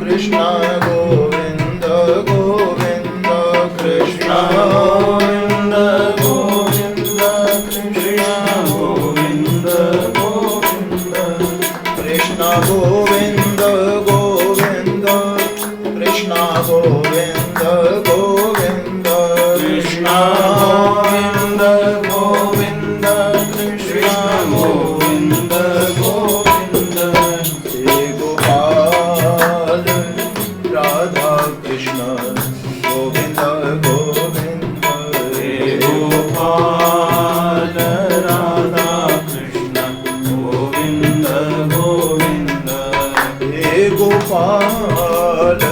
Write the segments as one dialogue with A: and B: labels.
A: कृष्ण गोविंद गोविंद कृष्ण गोविंद गोविंद कृष्ण गोविंद गोविंद कृष्ण गोविंद गोविंद कृष्ण गोविंद गोविंद कृष्ण गोविंद गोविंद कृष्ण गोविंद गोविंद हे गोपाल राधा कृष्ण गोविंद गोविंद हे गोपाल राधा कृष्ण गोविंद गोविंद हे गोपाल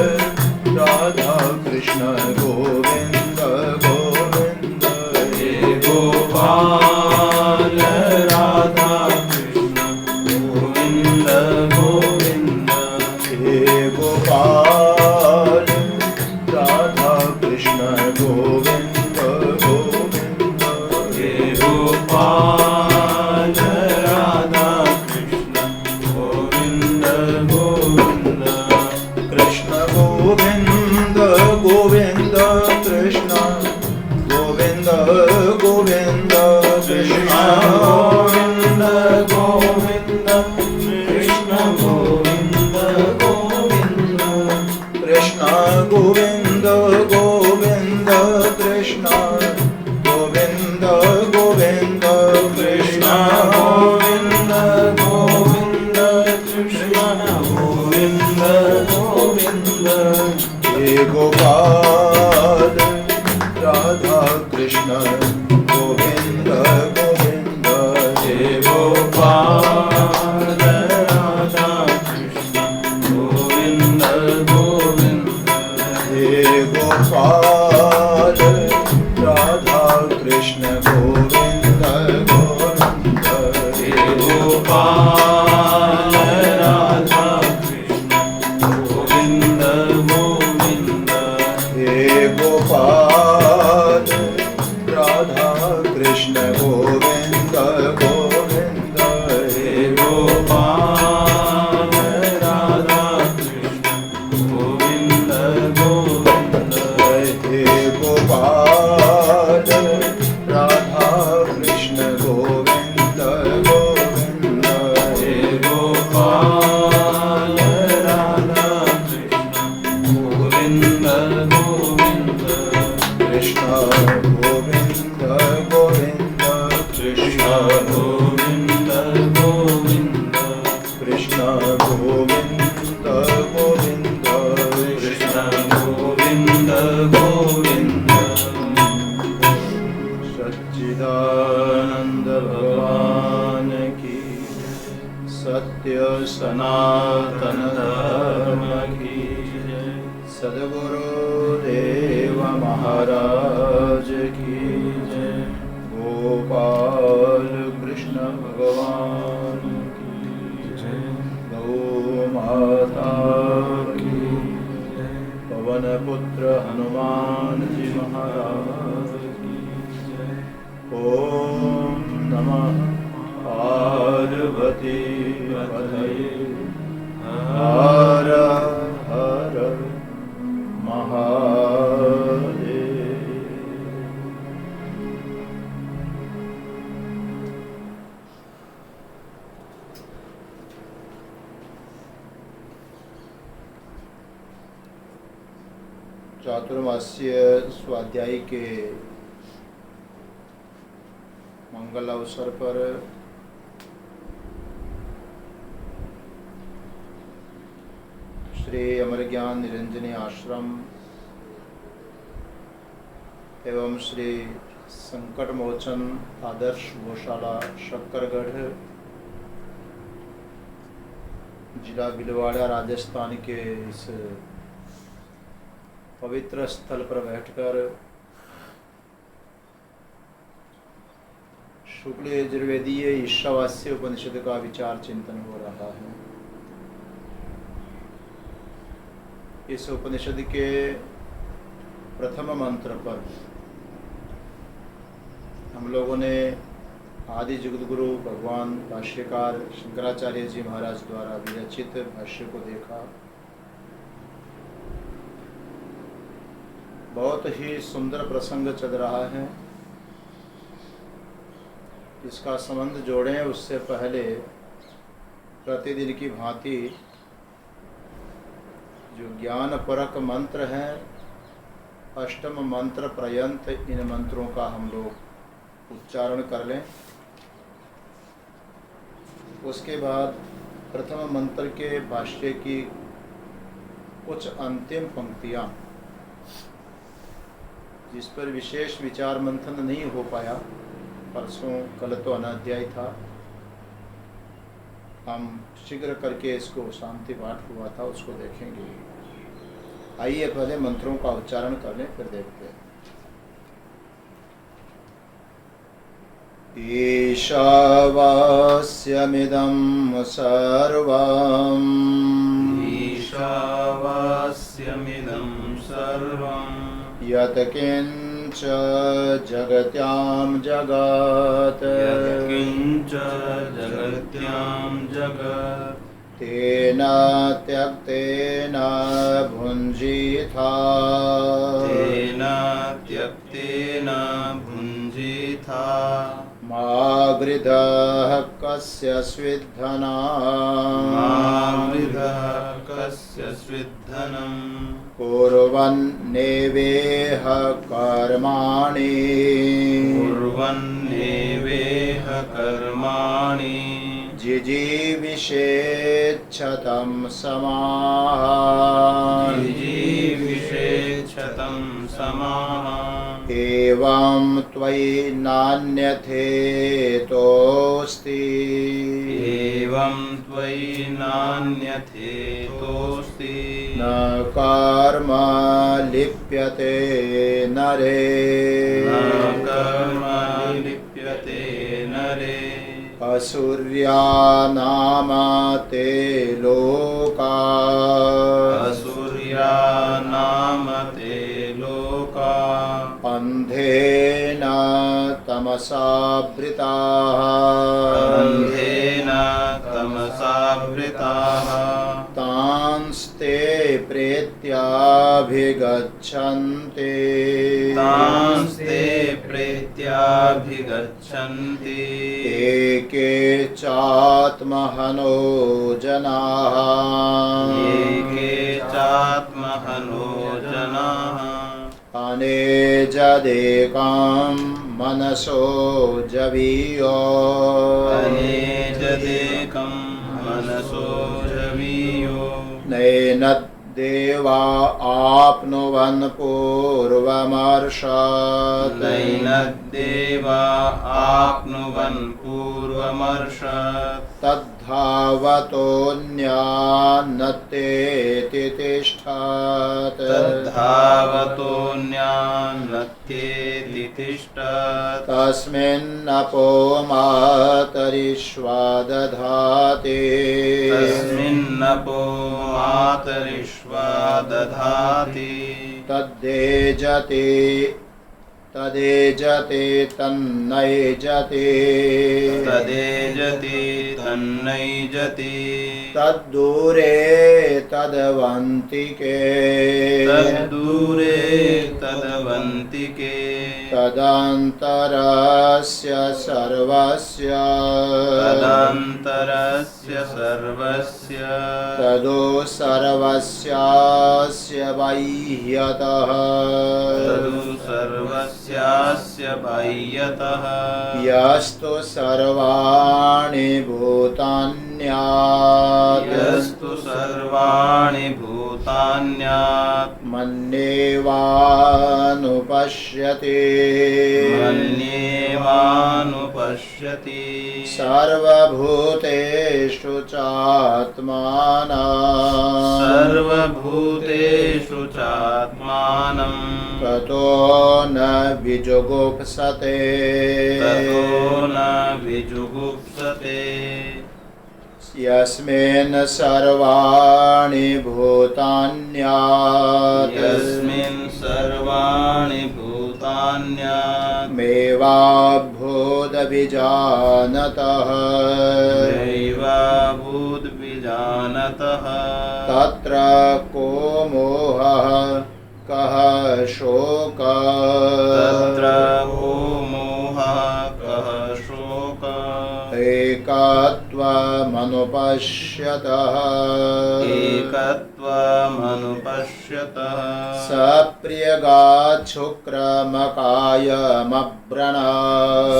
A: राधा कृष्ण गोविंद गोविंद हे गोपाल राधा कृष्ण गोविंद गोविंद हे गोपाल राधा कृष्ण गोविंद गोविंद हे गोपाल राधा कृष्ण गोविंद गोविंद कृष्ण गोविंद गोविंद कृष्ण गोविंद गोविंद कृष्ण गोविंद गोविंद कृष्ण गोविंद गोविंद कृष्ण गोविंद गोविंद कृष्ण गोविंद गोविंद कृष्ण गोविंद गोविंद कृष्ण गोविंद गोविंद हे गोपाल राधा कृष्ण गोविंद गोविंद हे गोपाल राधा कृष्ण गोविंद गोविंद हे गोपाल राधा कृष्ण गोविंद गोविंद हे गोपाल राधा कृष्ण गोविंद गोविंद हे गोपाल राधा कृष्ण गोविंद गोविंद हे गोपाल राधा कृष्ण गोविंद गोविंद हे गोपाल राधा कृष्ण गोविंद गोविंद हे गोपाल राधा कृष्ण गोविंद गोविंद कृष्ण गोविंद गोविंद कृष्ण गोविंद गोविंद कृष्ण गोविंद गोविंद कृष्ण गोविंद गोविंद सच्चिदानंद भगवान की सत्य सनातन धर्म की सद्गुरुदेव महाराज की जय। गोपाल कृष्ण भगवान की जय। गौ माता की जय। पवन पुत्र हनुमान जी महाराज की जय। ओम नमः पार्वती पतये हर हर महादेव। चातुर्मासीय स्वाध्याय के मंगल अवसर पर श्री अमर ज्ञान निरंजनी आश्रम एवं श्री संकट मोचन आदर्श गौशाला शक्करगढ़ जिला भीलवाड़ा राजस्थान के इस पवित्र स्थल पर बैठकर शुक्ल यजुर्वेदीय ईशावास्य उपनिषद का विचार चिंतन हो रहा है। इस उपनिषद के प्रथम मंत्र पर हम लोगों ने आदि जगत गुरु भगवान भाष्यकार शंकराचार्य जी महाराज द्वारा विरचित भाष्य को देखा बहुत ही सुंदर प्रसंग चल रहा है। इसका संबंध जोड़ें उससे पहले प्रतिदिन की भांति जो ज्ञान परक मंत्र हैं, अष्टम मंत्र पर्यंत इन मंत्रों का हम लोग उच्चारण कर लें। उसके बाद प्रथम मंत्र के भाष्य की कुछ अंतिम पंक्तियाँ, जिस पर विशेष विचार मंथन नहीं हो पाया, परसों कल तो अनाध्यायी था, हम शीघ्र करके इसको शांति पाठ हुआ था, उसको देखेंगे। आइए पहले मंत्रों का उच्चारण कर लें, फिर देखते हैं। ईशावास्यमिदं सर्वम्,
B: ईशावास्यमिदं सर्वम्,
A: यत्किञ्च जगत्यां जगत्,
B: यत्किञ्च जगत्यां जगत्,
A: तेन त्यक्तेन भुञ्जीथा,
B: तेन त्यक्तेन भुञ्जीथा,
A: मा गृधः कस्य स्विद्धना,
B: मा गृधः कस्य स्विद्धनम्,
A: कुर्वन्नेवेह कर्माणि,
B: कुर्वन्नेवेह कर्माणि,
A: जिजीविषेच्छतं समाः,
B: जिजीविषेच्छतं समाः,
A: एवं त्वयि नान्यथेतोऽस्ति,
B: एवं त्वयि नान्यथेतोऽस्ति,
A: न कर्म लिप्यते नरे,
B: न कर्म लिप्यते नरे,
A: असुर्यानाम ते लोका,
B: असुर्यानाम ते लोका,
A: अन्धेन तमसावृताः,
B: अन्धेन तमसावृताः,
A: तांस्ते प्रेत्याभिगच्छन्ति,
B: तांस्ते प्रेत्याभिगच्छन्ति,
A: एके चात्महनो जनाः,
B: एके चात्महनो जनाः,
A: अनेजदेकं मनसो जवीयो,
B: अनेजदेकं मनसो जवीयो,
A: नैनद्देवा आप्नुवन् पूर्वमर्षत्,
B: नैनद्देवा आप्नुवन् पूर्वमर्षत्,
A: तद्धावतोऽन्यान्नतेति तिष्ठत्,
B: तद्धावतोऽन्यान्नत्येति तिष्ठत्,
A: तस्मिन्नपो मातरिष्वा दधाति,
B: तस्मिन्नपो मातरिष्वा दधाति,
A: तदेजते तन्नैजते,
B: तदेजति तन्नैजति,
A: तद्दूरे तदवन्तिके,
B: तद्दूरे तदवन्तिके,
A: तदन्तरस्य सर्वस्य,
B: तदन्तरस्य सर्वस्य,
A: तदो सर्वस्यास्य बाह्यतः,
B: तदु सर्वस्यास्य बाह्यतः,
A: यस्तु सर्वाणि भूतान्यात्,
B: यस्तु सर्वाणि भूतान्यात्,
A: मन्येवानुपश्यति,
B: मन्येवानुपश्यति,
A: सर्वभूतेषु चात्मानम्,
B: सर्वभूतेषु चात्मानं,
A: ततो न विजुगुप्सते,
B: ततो न विजुगुप्सते,
A: यस्मिन् सर्वाणि भूतान्यात्,
B: यस्मिन् सर्वाणि भूतान्यात्,
A: मेवाभूदभिजानतः,
B: दैवाभूद्विजानतः,
A: तत्र को मोहः कः शोकः एकत्वमनुपश्यतः
B: एकत्वमनुपश्यतः
A: सप्रियगाच्छुक्रमकायमव्रणः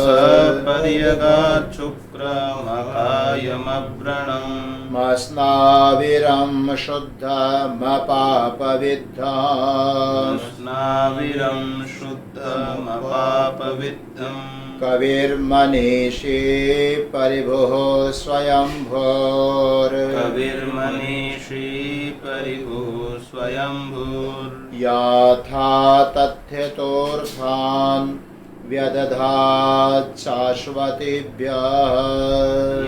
B: सपर्यगाच्छुक्रमकायमव्रणम्
A: मस्नाविरं शुद्धमपापविद्धम्
B: स्नाविरं शुद्धमपापविद्धम्
A: कविर्मनीषी परिभुः स्वयंभूर्
B: कविर्मनीषी परिभुः स्वयंभूर्
A: याथा तथ्यतोऽर्थान् व्यदधात् शाश्वतीभ्यः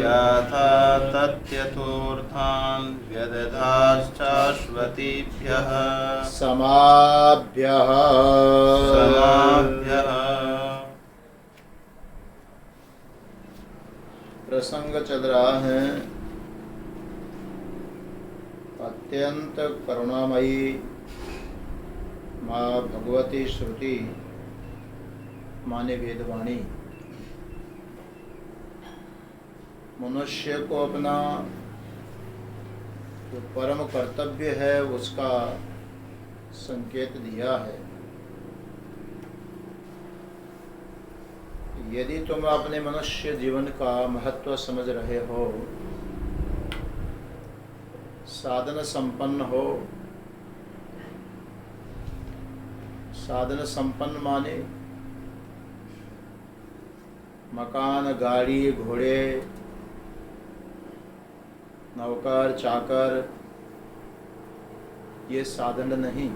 B: याथा तथ्यथोऽर्थान् व्यदधाश्चाश्वतीभ्यः
A: समाभ्यः
B: समाभ्यः।
A: प्रसंग चल रहा है अत्यंत करुणामयी माँ भगवती श्रुति माने वेदवाणी मनुष्य को अपना जो परम कर्तव्य है उसका संकेत दिया है। यदि तुम अपने मनुष्य जीवन का महत्व समझ रहे हो, साधन संपन्न हो, साधन संपन्न माने मकान, गाड़ी, घोड़े, नौकर, चाकर, ये साधन नहीं।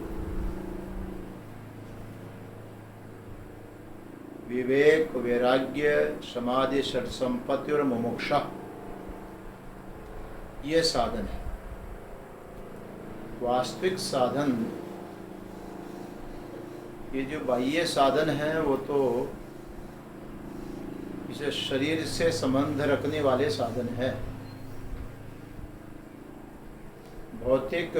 A: विवेक, वैराग्य, समाधि, षट संपत्ति और मुमुक्षा, ये साधन है। वास्तविक साधन, ये जो बाह्य साधन है वो तो इसे शरीर से संबंध रखने वाले साधन है। भौतिक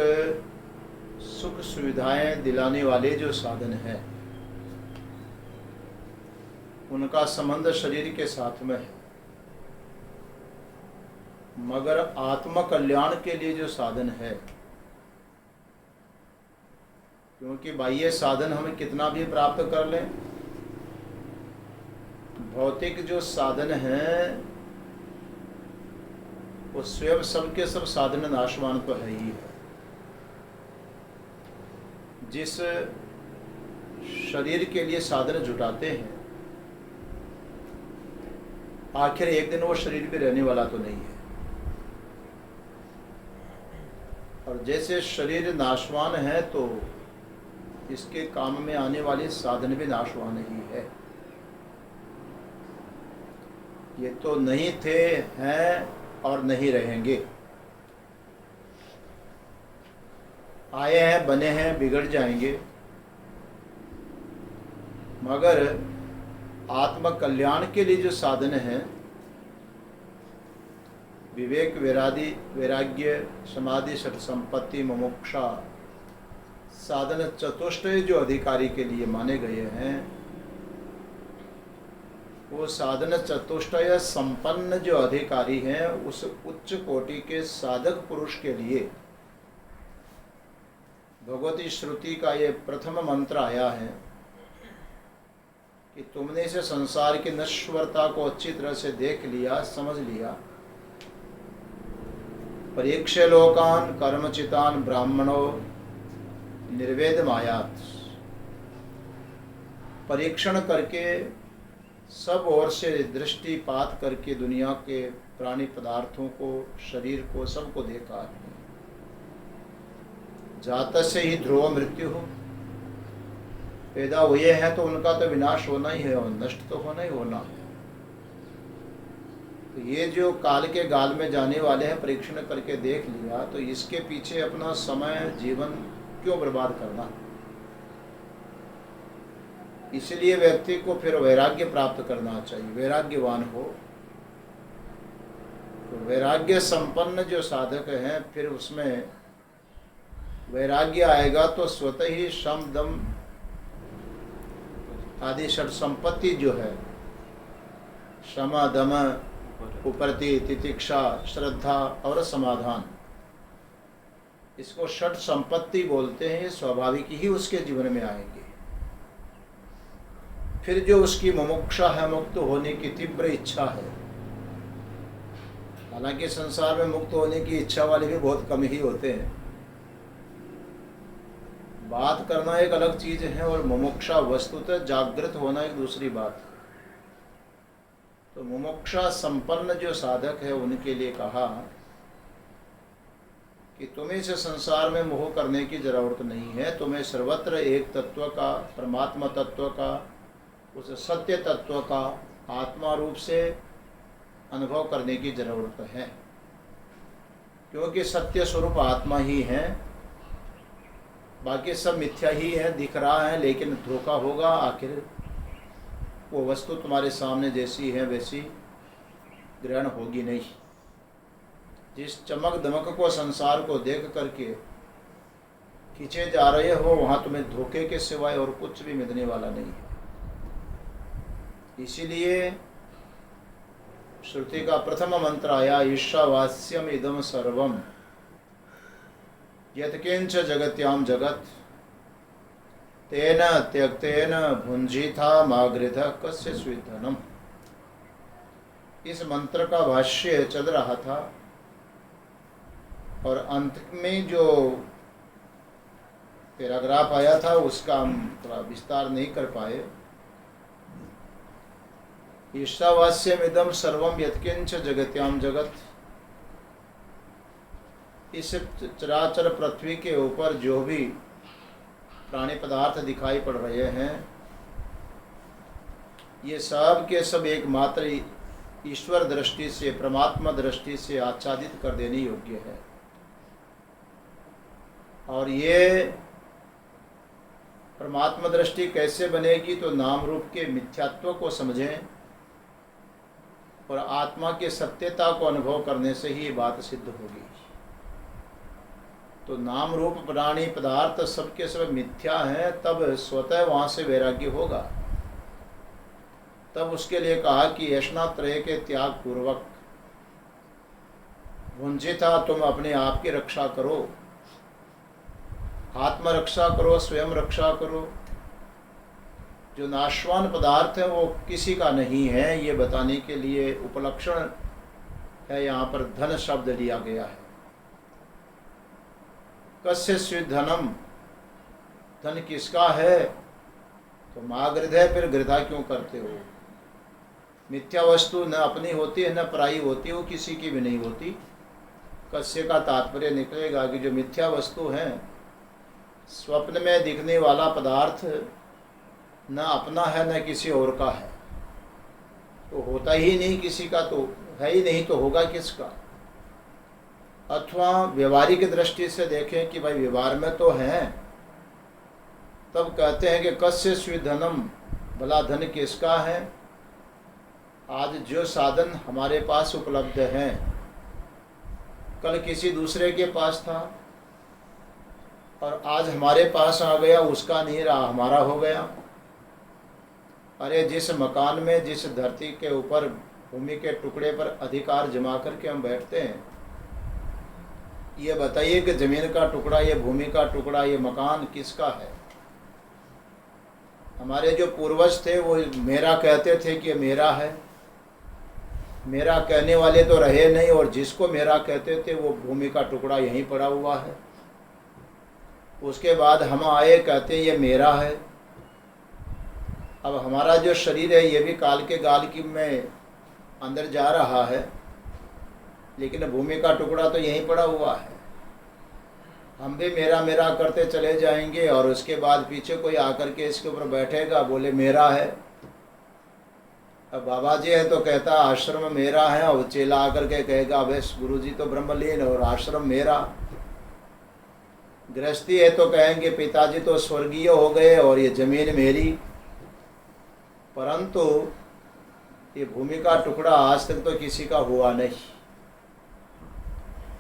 A: सुख सुविधाएं दिलाने वाले जो साधन है उनका संबंध शरीर के साथ में है। मगर आत्म कल्याण के लिए जो साधन है, क्योंकि बाह्य साधन हमें कितना भी प्राप्त कर लें, भौतिक जो साधन है वो स्वयं सबके सब साधन नाशवान तो है ही है। जिस शरीर के लिए साधन जुटाते हैं, आखिर एक दिन वो शरीर भी रहने वाला तो नहीं है। और जैसे शरीर नाशवान है तो इसके काम में आने वाले साधन भी नाशवान ही है। ये तो नहीं थे, हैं और नहीं रहेंगे। आए हैं, बने हैं, बिगड़ जाएंगे। मगर आत्म कल्याण के लिए जो साधन है, विवेक, वैराग्य, समाधि, षट संपत्ति, मुमुक्षा, साधन चतुष्टय जो अधिकारी के लिए माने गए हैं, वो साधन चतुष्टय संपन्न जो अधिकारी हैं, उस उच्च कोटि के साधक पुरुष के लिए भगवती श्रुति का ये प्रथम मंत्र आया है कि तुमने इसे संसार की नश्वरता को अच्छी तरह से देख लिया, समझ लिया। परीक्ष्य लोकान कर्मचितान ब्राह्मणों निर्वेद मायात। परीक्षण करके सब ओर से दृष्टिपात करके दुनिया के प्राणी पदार्थों को, शरीर को, सबको देखा। जात से ही ध्रुव मृत्यु हो, पैदा हुए हैं तो उनका तो विनाश होना ही है और नष्ट तो होना ही होना है। तो ये जो काल के गाल में जाने वाले हैं, परीक्षण करके देख लिया, तो इसके पीछे अपना समय, जीवन क्यों बर्बाद करना। इसलिए व्यक्ति को फिर वैराग्य प्राप्त करना चाहिए, वैराग्यवान हो। तो वैराग्य संपन्न जो साधक हैं, फिर उसमें वैराग्य आएगा तो स्वतः ही शम, दम आदि षट संपत्ति जो है, शम, दम, उपरति, तितिक्षा, श्रद्धा और समाधान, इसको षट संपत्ति बोलते हैं। ये स्वाभाविक ही उसके जीवन में आएंगे। फिर जो उसकी मुमुक्षा है, मुक्त होने की तीव्र इच्छा है, हालांकि संसार में मुक्त होने की इच्छा वाले भी बहुत कम ही होते हैं। बात करना एक अलग चीज है और मुमुक्षा वस्तुतः जागृत होना एक दूसरी बात है। तो मुमुक्षा संपन्न जो साधक है उनके लिए कहा कि तुम्हें इस संसार में मोह करने की जरूरत नहीं है। तुम्हें सर्वत्र एक तत्व का, परमात्मा तत्व का, उस सत्य तत्व का आत्मा रूप से अनुभव करने की जरूरत है, क्योंकि सत्य स्वरूप आत्मा ही है। बाकी सब मिथ्या ही है, दिख रहा है, लेकिन धोखा होगा। आखिर वो वस्तु तुम्हारे सामने जैसी है वैसी ग्रहण होगी नहीं। जिस चमक दमक को, संसार को देख करके खींचे जा रहे हो, वहाँ तुम्हें धोखे के सिवाय और कुछ भी मिलने वाला नहीं है। इसीलिए श्रुति का प्रथम मंत्र आया, ईशावास्यम इदम सर्वम यत्किंच जगत्याम जगत तेन त्यक्तेन भुंजिथा मागृध कस्य स्विधनम। इस मंत्र का भाष्य चल रहा था और अंत में जो पैराग्राफ आया था उसका हम थोड़ा विस्तार नहीं कर पाए। ईशावास्यम इदम सर्वम यत्किंच जगत्याम जगत, इस चराचर पृथ्वी के ऊपर जो भी प्राणी पदार्थ दिखाई पड़ रहे हैं, ये सब के सब एकमात्र ईश्वर दृष्टि से, परमात्मा दृष्टि से आच्छादित कर देने योग्य है। और ये परमात्मा दृष्टि कैसे बनेगी? तो नाम रूप के मिथ्यात्व को समझें और आत्मा के सत्यता को अनुभव करने से ही ये बात सिद्ध होगी। तो नाम रूप प्राणी पदार्थ सबके सब मिथ्या हैं, तब स्वतः वहाँ से वैराग्य होगा। तब उसके लिए कहा कि ऐष्णात्रय के त्याग पूर्वक भुंजिता, तुम अपने आप की रक्षा करो, आत्मरक्षा करो, स्वयं रक्षा करो। जो नाशवान पदार्थ है वो किसी का नहीं है, ये बताने के लिए उपलक्षण है, यहाँ पर धन शब्द लिया गया है। कस्य स्विधनम, धन किसका है? तो मागृध है, फिर गृधा क्यों करते हो? मिथ्या वस्तु न अपनी होती है न पराई होती, वो किसी की भी नहीं होती। कस्य का तात्पर्य निकलेगा कि जो मिथ्या वस्तु है, स्वप्न में दिखने वाला पदार्थ न अपना है न किसी और का है, तो होता ही नहीं किसी का, तो है ही नहीं तो होगा किसका? अथवा व्यवहारिक दृष्टि से देखें कि भाई व्यवहार में तो है, तब कहते हैं कि कस्य स्विधनम, भला धन किसका है? आज जो साधन हमारे पास उपलब्ध हैं, कल किसी दूसरे के पास था और आज हमारे पास आ गया, उसका नहीं रहा, हमारा हो गया। अरे जिस मकान में, जिस धरती के ऊपर, भूमि के टुकड़े पर अधिकार जमा करके हम बैठते हैं, ये बताइए कि जमीन का टुकड़ा, ये भूमि का टुकड़ा, ये मकान किसका है? हमारे जो पूर्वज थे वो मेरा कहते थे कि मेरा है। मेरा कहने वाले तो रहे नहीं, और जिसको मेरा कहते थे वो भूमि का टुकड़ा यहीं पड़ा हुआ है। उसके बाद हम आए, कहते हैं ये मेरा है। अब हमारा जो शरीर है ये भी काल के गाल की में अंदर जा रहा है, लेकिन भूमि का टुकड़ा तो यहीं पड़ा हुआ है। हम भी मेरा मेरा करते चले जाएंगे और उसके बाद पीछे कोई आकर के इसके ऊपर बैठेगा, बोले मेरा है। अब बाबा जी है तो कहता आश्रम मेरा है, और चेला आकर के कहेगा अबे गुरुजी तो ब्रह्मलीन और आश्रम मेरा। गृहस्थी है तो कहेंगे पिताजी तो स्वर्गीय हो गए और ये जमीन मेरी। परंतु ये भूमि का टुकड़ा आज तक तो किसी का हुआ नहीं।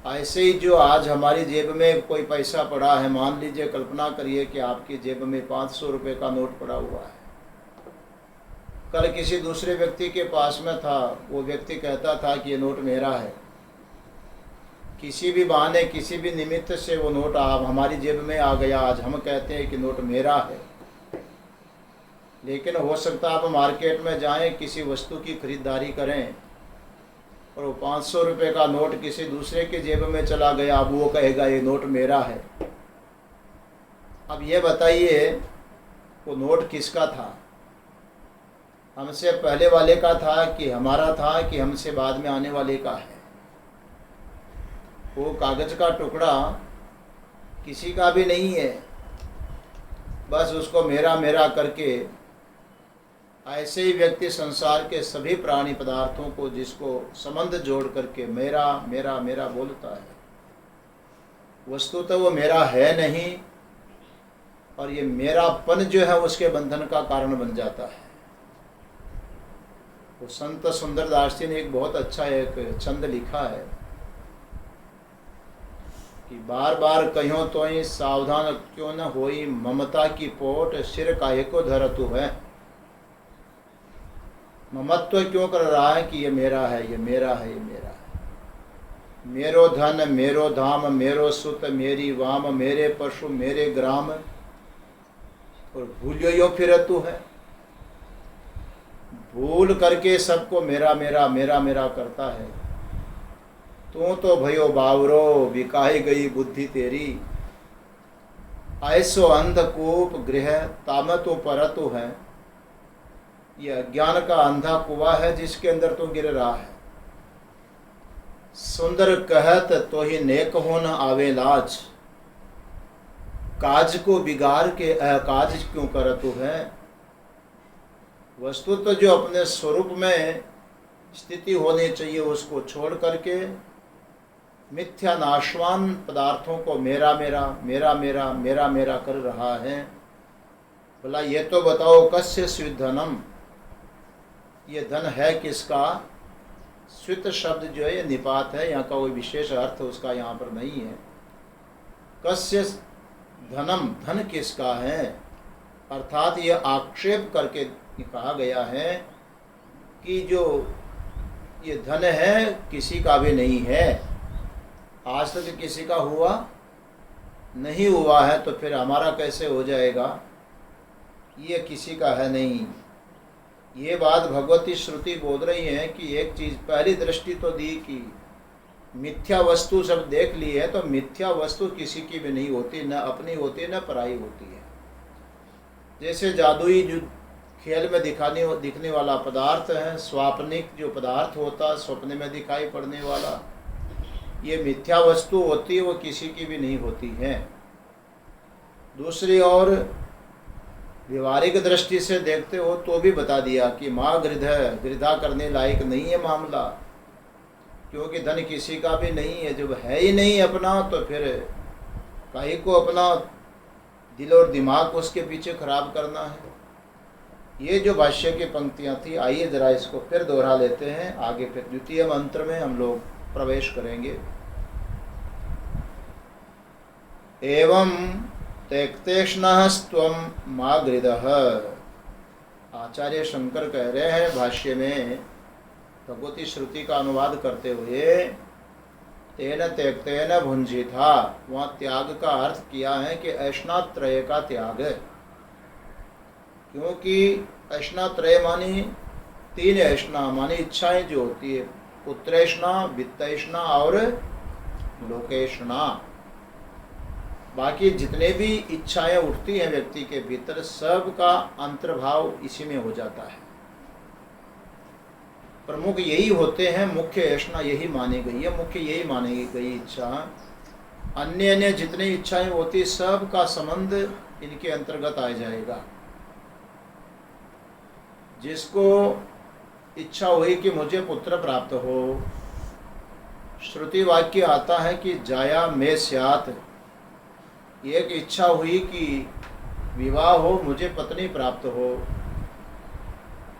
A: ऐसे ही जो आज हमारी जेब में कोई पैसा पड़ा है, मान लीजिए, कल्पना करिए कि आपकी जेब में 500 रुपये का नोट पड़ा हुआ है, कल किसी दूसरे व्यक्ति के पास में था, वो व्यक्ति कहता था कि ये नोट मेरा है। किसी भी बहाने किसी भी निमित्त से वो नोट आप हमारी जेब में आ गया, आज हम कहते हैं कि नोट मेरा है। लेकिन हो सकता आप मार्केट में जाएं, किसी वस्तु की खरीदारी करें और वो 500 रुपये का नोट किसी दूसरे के जेब में चला गया, अब वो कहेगा ये नोट मेरा है। अब ये बताइए वो नोट किसका था? हमसे पहले वाले का था कि हमारा था कि हमसे बाद में आने वाले का है? वो कागज का टुकड़ा किसी का भी नहीं है, बस उसको मेरा मेरा करके ऐसे ही व्यक्ति संसार के सभी प्राणी पदार्थों को जिसको संबंध जोड़ करके मेरा मेरा मेरा बोलता है, वस्तु तो वो मेरा है नहीं, और ये मेरापन जो है उसके बंधन का कारण बन जाता है। वो संत सुंदरदास जी ने एक बहुत अच्छा एक छंद लिखा है कि बार बार कहो तो ही सावधान क्यों न होई, ममता की पोट सिर काहे को धरतु है। ममत्व क्यों कर रहा है कि ये मेरा है, ये मेरा है, ये मेरा है। मेरो धन मेरो धाम मेरो सुत मेरी वाम, मेरे पशु मेरे ग्राम, और भूलियो यो फिरतु है। भूल करके सबको मेरा मेरा मेरा मेरा करता है। तू तो भयो बावरो बिकाई गई बुद्धि तेरी, ऐसो अंधकूप गृह तामतो परतु है। यह अज्ञान का अंधा कुआं है जिसके अंदर तो गिर रहा है। सुंदर कहत तो ही नेक हो न आवे लाज, काज को बिगाड़ के अकाज क्यों करतु है। वस्तु तो जो अपने स्वरूप में स्थिति होनी चाहिए उसको छोड़ करके मिथ्या नाशवान पदार्थों को मेरा मेरा मेरा मेरा मेरा मेरा कर रहा है। बोला ये तो बताओ कस्य स्विधनम, ये धन है किसका? स्वित शब्द जो है ये निपात है, यहाँ का कोई विशेष अर्थ उसका यहाँ पर नहीं है। कस्य धनम, धन किसका है? अर्थात ये आक्षेप करके कहा गया है कि जो ये धन है किसी का भी नहीं है, आज तक किसी का हुआ नहीं हुआ है, तो फिर हमारा कैसे हो जाएगा? ये किसी का है नहीं। ये बात भगवती श्रुति बोल रही है कि एक चीज़ पहली दृष्टि तो दी कि मिथ्या वस्तु सब देख ली है, तो मिथ्या वस्तु किसी की भी नहीं होती, न अपनी होती न पराई होती है। जैसे जादुई जो खेल में दिखने वाला पदार्थ है, स्वाप्निक जो पदार्थ होता स्वप्न में दिखाई पड़ने वाला, ये मिथ्या वस्तु होती है, वो किसी की भी नहीं होती है। दूसरी ओर व्यवहारिक दृष्टि से देखते हो तो भी बता दिया कि माँ गृधा करने लायक नहीं है मामला, क्योंकि धन किसी का भी नहीं है। जब है ही नहीं अपना तो फिर काहे को अपना दिल और दिमाग उसके पीछे खराब करना है। ये जो भाष्य की पंक्तियाँ थी, आइए जरा इसको फिर दोहरा लेते हैं। आगे फिर द्वितीय मंत्र में हम लोग प्रवेश करेंगे। एवं त्यक्तेष्णस्त्वं मा गृधः, आचार्य शंकर कह रहे हैं भाष्य में भगवती श्रुति का अनुवाद करते हुए, तेन त्यक्तेन भुंजिथा, वहाँ त्याग का अर्थ किया है कि ऐष्णात्रय का त्याग, क्योंकि ऐष्णात्रय मानी तीन ऐष्णा मानी इच्छाएं जो होती है, पुत्रेष्णा, वित्तेष्णा और लोकेष्णा। बाकी जितने भी इच्छाएं उठती हैं व्यक्ति के भीतर, सब का अंतर्भाव इसी में हो जाता है। प्रमुख यही होते हैं, मुख्य ऐष्णा यही मानी गई है, मुख्य यही मानी गई इच्छा। अन्य अन्य जितनी इच्छाएं होती सब का संबंध इनके अंतर्गत आ जाएगा। जिसको इच्छा हुई कि मुझे पुत्र प्राप्त हो, श्रुति वाक्य आता है कि जाया में स्यात्, एक इच्छा हुई कि विवाह हो, मुझे पत्नी प्राप्त हो।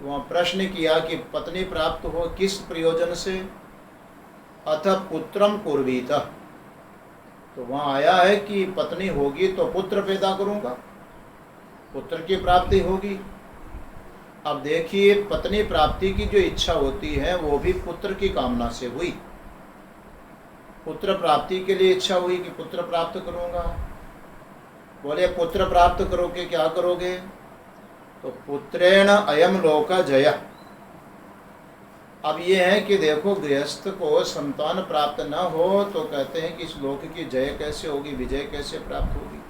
A: वहाँ प्रश्न किया कि पत्नी प्राप्त हो किस प्रयोजन से? अथ पुत्रम कुर्वीत, तो वहाँ आया है कि पत्नी होगी तो पुत्र पैदा करूँगा, पुत्र की प्राप्ति होगी। अब देखिए, पत्नी प्राप्ति की जो इच्छा होती है वो भी पुत्र की कामना से हुई। पुत्र प्राप्ति के लिए इच्छा हुई कि पुत्र प्राप्त करूंगा। बोले पुत्र प्राप्त करोगे, क्या करोगे? तो पुत्रेण अयम लोक जय। अब ये है कि देखो, गृहस्थ को संतान प्राप्त न हो तो कहते हैं कि इस लोक की जय कैसे होगी, विजय कैसे प्राप्त होगी।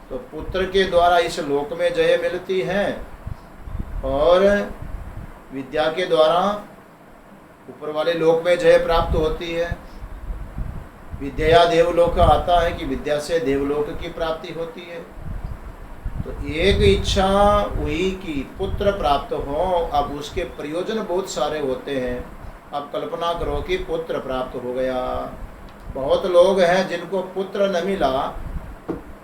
A: तो पुत्र के द्वारा इस लोक में जय मिलती है और विद्या के द्वारा ऊपर वाले लोक में जय प्राप्त होती है। विद्या देवलोक आता है कि विद्या से देवलोक की प्राप्ति होती है। तो एक इच्छा हुई कि पुत्र प्राप्त हो, अब उसके प्रयोजन बहुत सारे होते हैं। अब कल्पना करो कि पुत्र प्राप्त हो गया। बहुत लोग हैं जिनको पुत्र न मिला,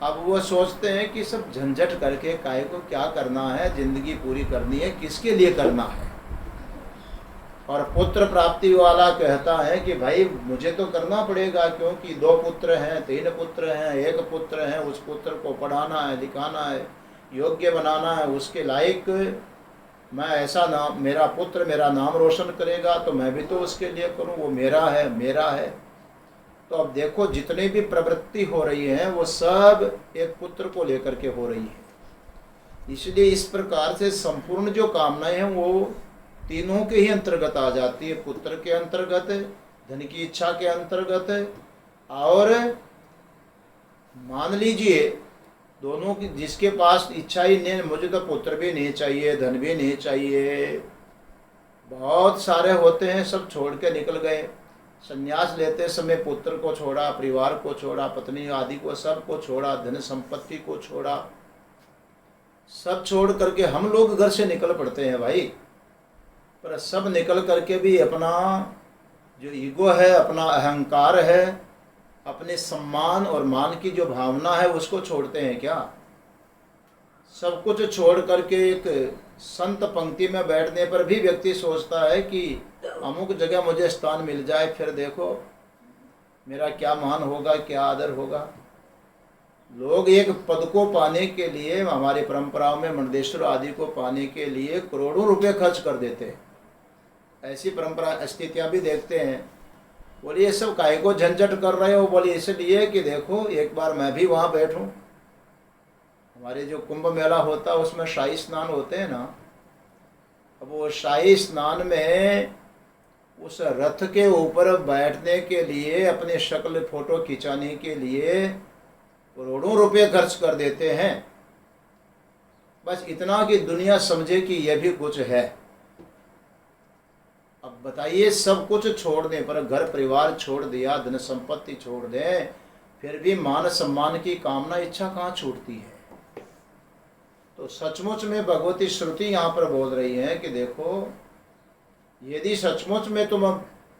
A: अब वो सोचते हैं कि सब झंझट करके काहे को क्या करना है, जिंदगी पूरी करनी है, किसके लिए करना है। और पुत्र प्राप्ति वाला कहता है कि भाई मुझे तो करना पड़ेगा, क्योंकि 2 पुत्र हैं, 3 पुत्र हैं, 1 पुत्र है, उस पुत्र को पढ़ाना है, लिखाना है, योग्य बनाना है, उसके लायक मैं ऐसा नाम, मेरा पुत्र मेरा नाम रोशन करेगा तो मैं भी तो उसके लिए करूं, वो मेरा है, मेरा है। तो अब देखो, जितनी भी प्रवृत्ति हो रही है वो सब एक पुत्र को लेकर के हो रही है। इसलिए इस प्रकार से संपूर्ण जो कामनाएं हैं वो तीनों के ही अंतर्गत आ जाती है। पुत्र के अंतर्गत, धन की इच्छा के अंतर्गत, और मान लीजिए दोनों की, जिसके पास इच्छा ही नहीं, मुझे तो पुत्र भी नहीं चाहिए, धन भी नहीं चाहिए, बहुत सारे होते हैं, सब छोड़ के निकल गए। संन्यास लेते समय पुत्र को छोड़ा, परिवार को छोड़ा, पत्नी आदि को, सब को छोड़ा, धन संपत्ति को छोड़ा, सब छोड़ करके हम लोग घर से निकल पड़ते हैं भाई। पर सब निकल करके भी अपना जो ईगो है, अपना अहंकार है, अपने सम्मान और मान की जो भावना है उसको छोड़ते हैं क्या? सब कुछ छोड़ करके एक संत पंक्ति में बैठने पर भी व्यक्ति सोचता है कि अमुक जगह मुझे स्थान मिल जाए, फिर देखो मेरा क्या मान होगा, क्या आदर होगा। लोग एक पद को पाने के लिए, हमारी परंपराओं में मंडलेश्वर आदि को पाने के लिए करोड़ों रुपए खर्च कर देते हैं। ऐसी परंपरा स्थितियां भी देखते हैं। बोलिए ये सब काहे को झंझट कर रहे हो? बोलिए इसलिए कि देखो एक बार मैं भी वहाँ बैठूं। हमारे जो कुंभ मेला होता है उसमें शाही स्नान होते हैं ना, अब वो शाही स्नान में उस रथ के ऊपर बैठने के लिए, अपने शक्ल फोटो खिंचाने के लिए करोड़ों रुपए खर्च कर देते हैं। बस इतना कि दुनिया समझे कि यह भी कुछ है। अब बताइए, सब कुछ छोड़ने पर, घर परिवार छोड़ दिया, धन संपत्ति छोड़ दें, फिर भी मान सम्मान की कामना, इच्छा कहाँ छूटती है? तो सचमुच में भगवती श्रुति यहाँ पर बोल रही है कि देखो, यदि सचमुच में तुम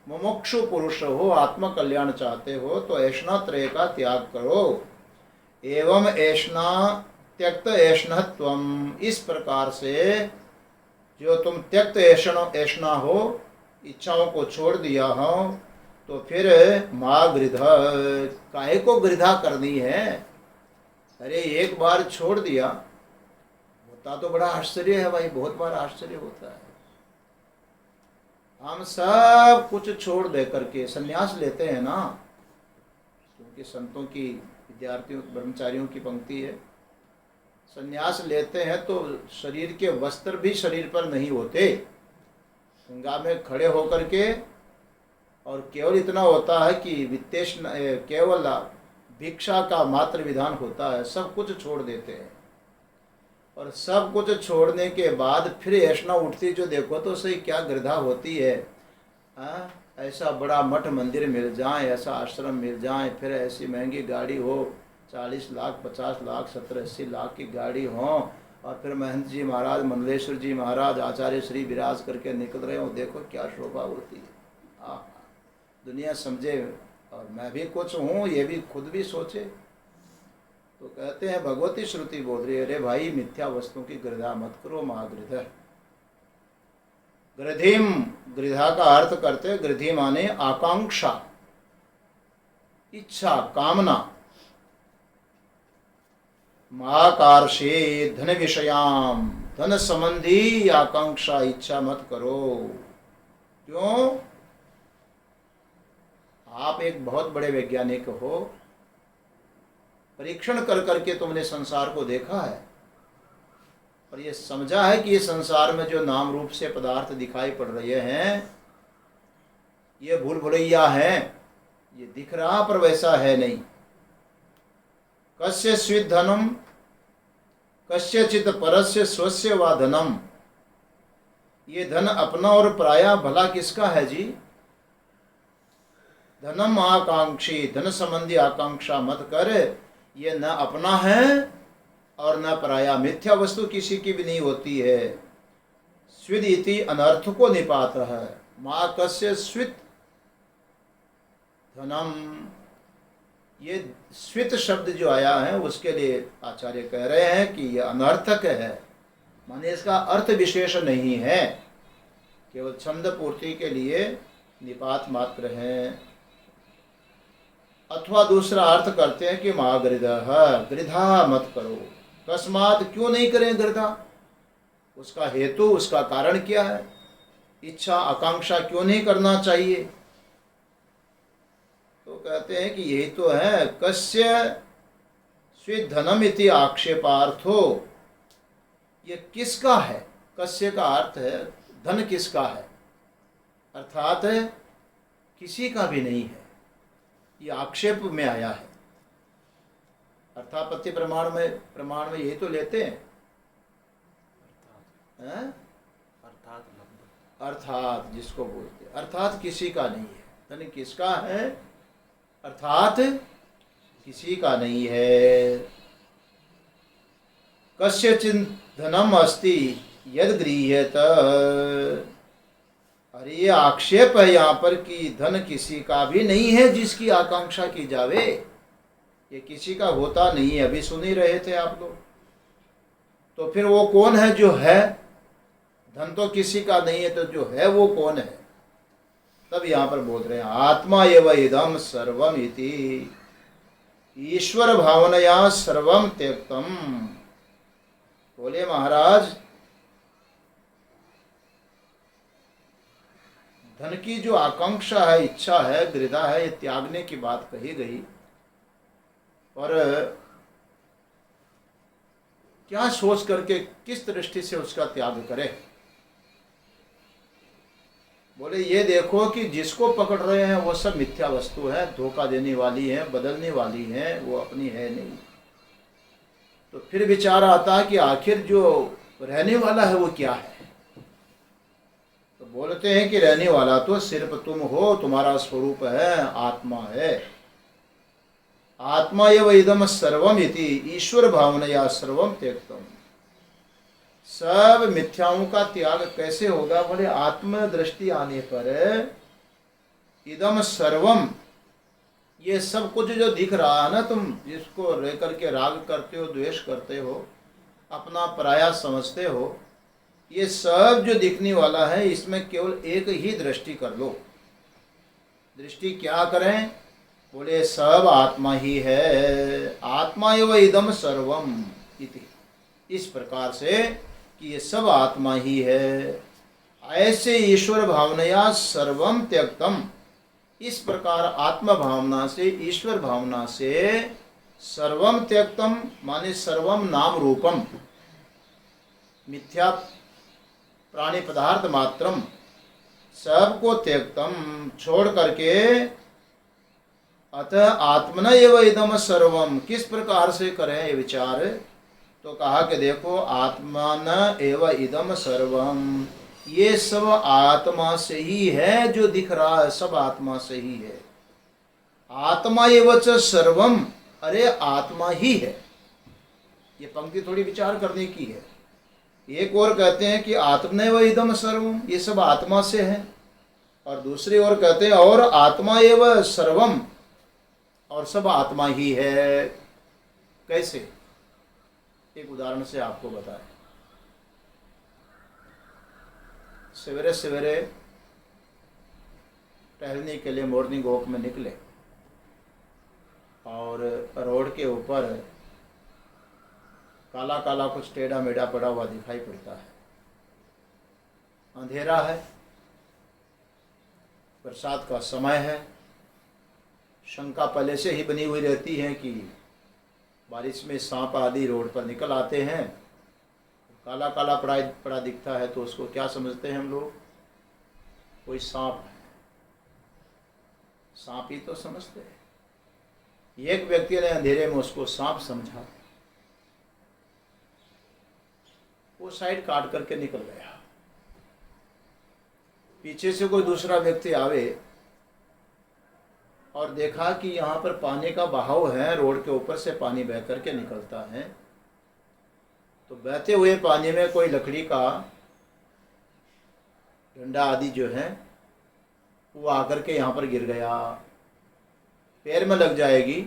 A: मुमुक्षु पुरुष हो, आत्म कल्याण चाहते हो, तो ऐष्णा त्रय का त्याग करो। एवं ऐष्णा त्यक्त ऐष्णत्वम, इस प्रकार से जो तुम त्यक्त ऐष्णा हो, इच्छाओं को छोड़ दिया हो, तो फिर माँ गृध, काहे को गृधा करनी है? अरे एक बार छोड़ दिया, होता तो बड़ा आश्चर्य है भाई, बहुत बार आश्चर्य होता है। हम सब कुछ छोड़ दे करके संन्यास लेते हैं ना, क्योंकि संतों की, विद्यार्थियों, ब्रह्मचारियों की पंक्ति है, संन्यास लेते हैं तो शरीर के वस्त्र भी शरीर पर नहीं होते, गंगा में खड़े होकर के, और केवल इतना होता है कि वित्तेश, केवल भिक्षा का मात्र विधान होता है। सब कुछ छोड़ देते हैं, और सब कुछ छोड़ने के बाद फिर ऐसा उठती जो देखो तो सही क्या गृधा होती है। ऐसा बड़ा मठ मंदिर मिल जाए, ऐसा आश्रम मिल जाए, फिर ऐसी महंगी गाड़ी हो, 40 लाख 50 लाख 70-80 लाख की गाड़ी हो, और फिर महंत जी महाराज, मंडलेश्वर जी महाराज, आचार्य श्री विराज करके निकल रहे हो, देखो क्या शोभा होती है। हाँ, दुनिया समझे और मैं भी कुछ हूँ, ये भी खुद भी सोचे। तो कहते हैं भगवती श्रुति बोल रही है, अरे भाई मिथ्या वस्तुओं की गृधा मत करो, महागृध। गृधिम, गृधा का अर्थ करते, गृधि माने आकांक्षा, इच्छा, कामना। महाकार्षे धन विषयाम धन संबंधी आकांक्षा इच्छा मत करो। क्यों? आप एक बहुत बड़े वैज्ञानिक हो, परीक्षण कर करके तुमने संसार को देखा है और ये समझा है कि ये संसार में जो नाम रूप से पदार्थ दिखाई पड़ रहे हैं ये भूल भुलैया हैं, ये दिख रहा पर वैसा है नहीं। कस्य स्वित धनम कस्यचित परस्य स्वस्य वा धनम, ये धन अपना और पराया भला किसका है जी? धनम आकांक्षी, धन संबंधी आकांक्षा मत कर, ये न अपना है और न पराया, मिथ्या वस्तु किसी की भी नहीं होती है। स्विद इति अनर्थ को निपात है, माँ कस्य स्वित धनम, ये स्वित शब्द जो आया है उसके लिए आचार्य कह रहे हैं कि यह अनर्थक है, माने इसका अर्थ विशेष नहीं है, केवल छंद पूर्ति के लिए निपात मात्र है। अथवा दूसरा अर्थ करते हैं कि महागृधः, गृधा मत करो। कस्मात, क्यों नहीं करें गृधा? उसका हेतु, उसका कारण क्या है? इच्छा आकांक्षा क्यों नहीं करना चाहिए? तो कहते हैं कि यही तो है, कस्य स्वित धनम इति आक्षेपार्थो, ये किसका है? कस्य का अर्थ है धन किसका है, अर्थात किसी का भी नहीं है, ये आक्षेप में आया है। अर्थापत्ति प्रमाण में यही तो लेते हैं, अर्थात जिसको बोलते हैं, अर्थात किसी का नहीं है। धन किसका है? अर्थात किसी का नहीं है। कस्यचित् धनम अस्ति यद गृह्यत, अरे ये आक्षेप है यहाँ पर कि धन किसी का भी नहीं है जिसकी आकांक्षा की जावे, ये किसी का होता नहीं है। अभी सुन ही रहे थे आप लोग, तो फिर वो कौन है जो है? धन तो किसी का नहीं है, तो जो है वो कौन है? तब यहाँ पर बोल रहे हैं आत्मा एव इदम सर्वम इति, ईश्वर भावनया सर्वम त्यक्तम। बोले महाराज, धन की जो आकांक्षा है, इच्छा है, गृधा है, ये त्यागने की बात कही गई, और क्या सोच करके, किस दृष्टि से उसका त्याग करे? बोले ये देखो कि जिसको पकड़ रहे हैं वो सब मिथ्या वस्तु है, धोखा देने वाली है, बदलने वाली है, वो अपनी है नहीं। तो फिर विचार आता है कि आखिर जो रहने वाला है वो क्या है? तो बोलते हैं कि रहने वाला तो सिर्फ तुम हो, तुम्हारा स्वरूप है, आत्मा है। आत्मा एव इदम सर्वम इति ईश्वर भावनया सर्वम त्यक्तम। सब मिथ्याओं का त्याग कैसे होगा? बोले आत्म दृष्टि आने पर इदम सर्वम, ये सब कुछ जो दिख रहा है ना, तुम जिसको लेकर के राग करते हो, द्वेष करते हो, अपना पराया समझते हो, ये सब जो दिखने वाला है इसमें केवल एक ही दृष्टि कर लो। दृष्टि क्या करें? बोले सब आत्मा ही है, आत्मा एव इदम सर्वम इति, इस प्रकार से कि ये सब आत्मा ही है। ऐसे ईश्वर भावनया सर्वम त्यक्तम, इस प्रकार आत्म भावना से, ईश्वर भावना से सर्वम त्यक्तम माने सर्वम नाम रूपम, मिथ्या प्राणी पदार्थ मात्रम, सबको त्यक्तम छोड़ करके, अतः आत्मना एव इदम सर्वम, किस प्रकार से करें ये विचार? तो कहा कि देखो आत्मान एव इदम सर्वम, ये सब आत्मा से ही है, जो दिख रहा है सब आत्मा से ही है। आत्मा एव च सर्वम, अरे आत्मा ही है। ये पंक्ति थोड़ी विचार करने की है। एक और कहते हैं कि आत्मनेव इदम सर्वम, ये सब आत्मा से है, और दूसरी ओर कहते हैं और आत्मा एव सर्वम, और सब आत्मा ही है। कैसे? एक उदाहरण से आपको बताएं। सवेरे सवेरे टहलने के लिए मॉर्निंग वॉक में निकले, और रोड के ऊपर काला काला कुछ टेढ़ा मेढ़ा पड़ा हुआ दिखाई पड़ता है। अंधेरा है, बरसात का समय है, शंका पहले से ही बनी हुई रहती है कि बारिश में सांप आदि रोड पर निकल आते हैं। काला काला पड़ा दिखता है तो उसको क्या समझते हैं हम लोग? कोई सांप है, सांप ही तो समझते हैं। एक व्यक्ति ने अंधेरे में उसको सांप समझा, वो साइड काट करके निकल गया। पीछे से कोई दूसरा व्यक्ति आवे और देखा कि यहाँ पर पानी का बहाव है, रोड के ऊपर से पानी बह करके निकलता है, तो बहते हुए पानी में कोई लकड़ी का डंडा आदि जो है वो आकर के यहाँ पर गिर गया, पैर में लग जाएगी,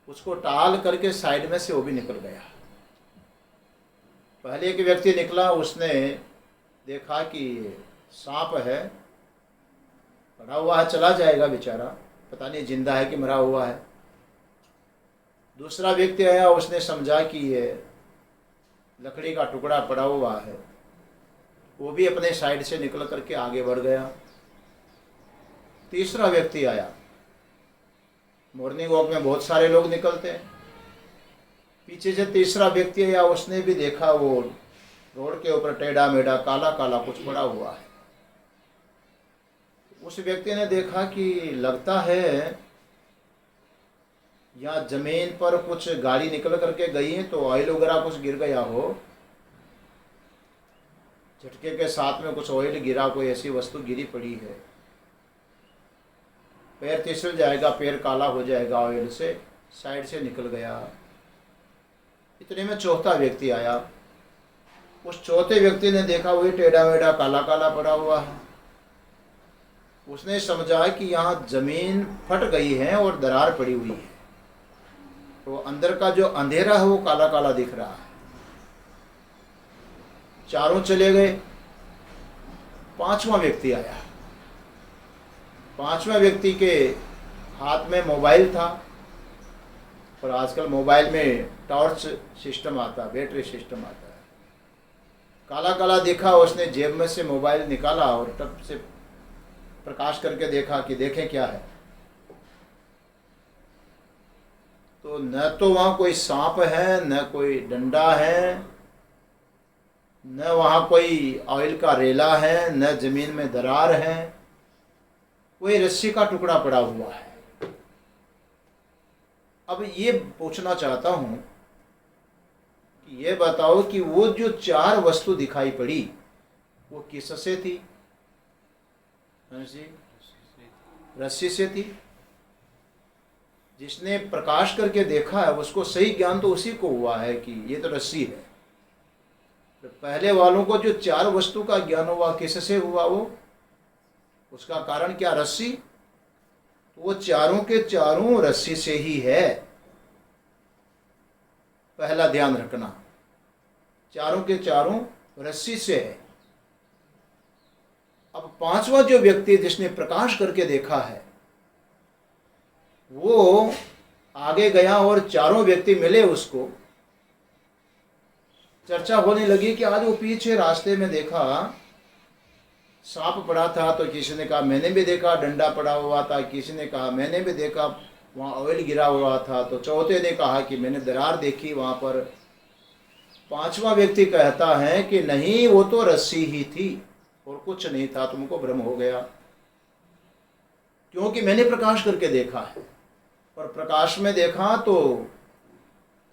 A: उसको टाल करके साइड में से वो भी निकल गया। पहले एक व्यक्ति निकला, उसने देखा कि सांप है, पड़ा हुआ है, चला जाएगा बेचारा, पता नहीं जिंदा है कि मरा हुआ है। दूसरा व्यक्ति आया, उसने समझा कि ये लकड़ी का टुकड़ा पड़ा हुआ है, वो भी अपने साइड से निकल करके आगे बढ़ गया। तीसरा व्यक्ति आया, मॉर्निंग वॉक में बहुत सारे लोग निकलते हैं, पीछे से तीसरा व्यक्ति आया, उसने भी देखा वो रोड के ऊपर टेढ़ा मेढ़ा काला काला कुछ पड़ा हुआ है। उस व्यक्ति ने देखा कि लगता है यहाँ जमीन पर कुछ गाड़ी निकल करके गई है, तो ऑयल वगैरह कुछ गिर गया हो, झटके के साथ में कुछ ऑयल गिरा, कोई ऐसी वस्तु गिरी पड़ी है, पैर फिसल जाएगा, पैर काला हो जाएगा ऑयल से, साइड से निकल गया। इतने में चौथा व्यक्ति आया, उस चौथे व्यक्ति ने देखा वही टेढ़ा मेढ़ा काला काला पड़ा हुआ है। उसने समझा कि यहाँ जमीन फट गई है और दरार पड़ी हुई है, तो अंदर का जो अंधेरा है वो काला काला दिख रहा है। चारों चले गए, पांचवा व्यक्ति आया। पांचवा व्यक्ति के हाथ में मोबाइल था, और आजकल मोबाइल में टॉर्च सिस्टम आता है, बैटरी सिस्टम आता है। काला काला दिखा, उसने जेब में से मोबाइल निकाला और टप से प्रकाश करके देखा कि देखें क्या है, तो न तो वहाँ कोई सांप है, न कोई डंडा है, न वहाँ कोई ऑयल का रेला है, न जमीन में दरार है, कोई रस्सी का टुकड़ा पड़ा हुआ है। अब ये पूछना चाहता हूँ कि ये बताओ कि वो जो चार वस्तु दिखाई पड़ी वो किससे थी? रस्सी से थी। जिसने प्रकाश करके देखा है उसको सही ज्ञान तो उसी को हुआ है कि ये तो रस्सी है। तो पहले वालों को जो चार वस्तु का ज्ञान हुआ किससे हुआ? वो उसका कारण क्या? रस्सी। तो वो चारों के चारों रस्सी से ही है, पहला ध्यान रखना, चारों के चारों रस्सी से है। अब पांचवा जो व्यक्ति जिसने प्रकाश करके देखा है वो आगे गया और चारों व्यक्ति मिले, उसको चर्चा होने लगी कि आज वो पीछे रास्ते में देखा सांप पड़ा था, तो किसी ने कहा मैंने भी देखा डंडा पड़ा हुआ था, किसी ने कहा मैंने भी देखा वहाँ ऑयल गिरा हुआ था, तो चौथे ने कहा कि मैंने दरार देखी वहाँ पर। पांचवा व्यक्ति कहता है कि नहीं, वो तो रस्सी ही थी और कुछ नहीं था, तुमको भ्रम हो गया, क्योंकि मैंने प्रकाश करके देखा है और प्रकाश में देखा तो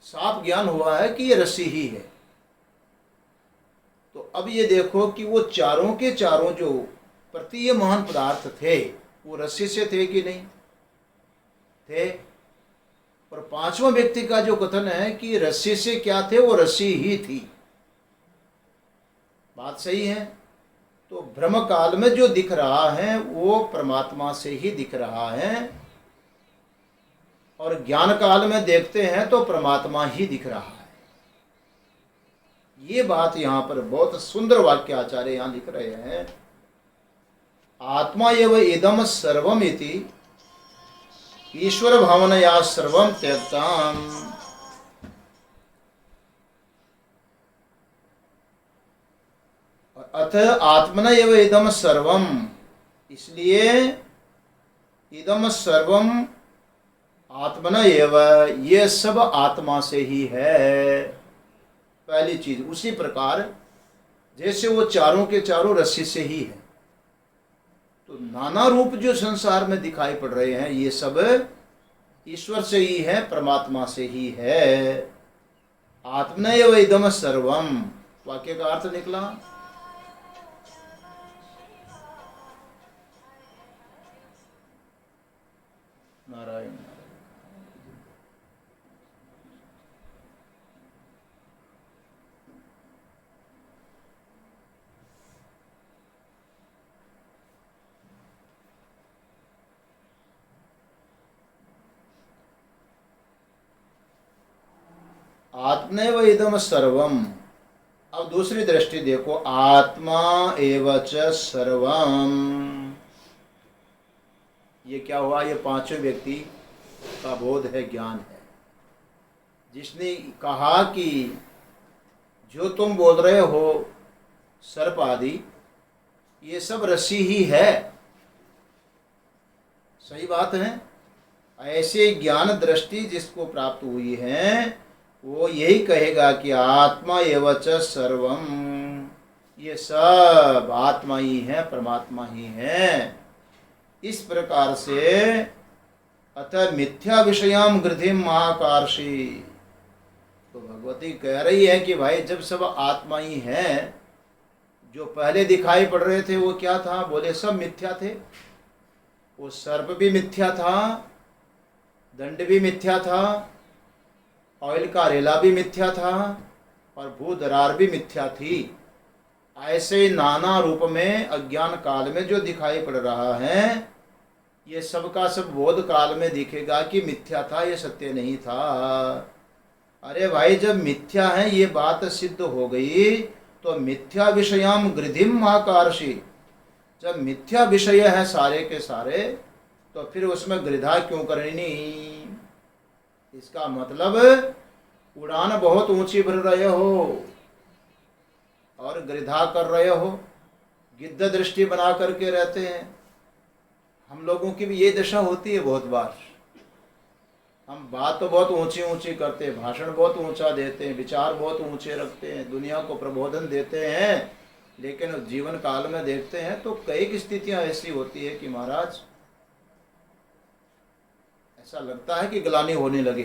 A: साफ ज्ञान हुआ है कि ये रस्सी ही है। तो अब ये देखो कि वो चारों के चारों जो प्रतीयमान पदार्थ थे वो रस्सी से थे कि नहीं थे? और पांचवा व्यक्ति का जो कथन है कि रस्सी से क्या थे, वो रस्सी ही थी। बात सही है। तो भ्रम काल में जो दिख रहा है वो परमात्मा से ही दिख रहा है, और ज्ञान काल में देखते हैं तो परमात्मा ही दिख रहा है। ये बात यहाँ पर बहुत सुंदर वाक्य आचार्य यहाँ लिख रहे हैं, आत्मा एव इदम सर्वम इति ईश्वर भावनया सर्वम त्यक्ताम। अथ आत्मना एव इदम सर्वम, इसलिए इदम सर्वम आत्मना एव, ये सब आत्मा से ही है। पहली चीज, उसी प्रकार जैसे वो चारों के चारों रस्सी से ही है, तो नाना रूप जो संसार में दिखाई पड़ रहे हैं ये सब ईश्वर से ही है, परमात्मा से ही है। आत्मना एव इदम सर्वम, वाक्य का अर्थ निकला नारायण नारायण। आत्मैव इदम सर्वम। अब दूसरी दृष्टि देखो, आत्मा एव च सर्वम, ये क्या हुआ? ये पांचों व्यक्ति का बोध है, ज्ञान है। जिसने कहा कि जो तुम बोल रहे हो सर्प आदि, ये सब रस्सी ही है, सही बात है। ऐसे ज्ञान दृष्टि जिसको प्राप्त हुई है वो यही कहेगा कि आत्मा एव च सर्वम, ये सब आत्मा ही है, परमात्मा ही है। इस प्रकार से अतः मिथ्या विषयाम गृधिम महाकार्षी, तो भगवती कह रही है कि भाई जब सब आत्मा ही है, जो पहले दिखाई पड़ रहे थे वो क्या था? बोले सब मिथ्या थे। वो सर्प भी मिथ्या था, दंड भी मिथ्या था, ऑयल का रेला भी मिथ्या था, और भूदरार भी मिथ्या थी। ऐसे नाना रूप में अज्ञान काल में जो दिखाई पड़ रहा है, ये सब का सब बोध काल में दिखेगा कि मिथ्या था, ये सत्य नहीं था। अरे भाई, जब मिथ्या है ये बात सिद्ध हो गई तो मिथ्या विषयाम गृधिम महाकार्षी, जब मिथ्या विषय है सारे के सारे, तो फिर उसमें गृधा क्यों करनी? इसका मतलब उड़ान बहुत ऊंची भर रहे हो और गृधा कर रहे हो, गिद्ध दृष्टि बना करके रहते हैं। हम लोगों की भी ये दशा होती है बहुत बार। हम बात तो बहुत ऊंची ऊंची करते हैं, भाषण बहुत ऊंचा देते हैं, विचार बहुत ऊंचे रखते हैं, दुनिया को प्रबोधन देते हैं, लेकिन जीवन काल में देखते हैं तो कई स्थितियां ऐसी होती है कि महाराज ऐसा लगता है कि ग्लानि होने लगे।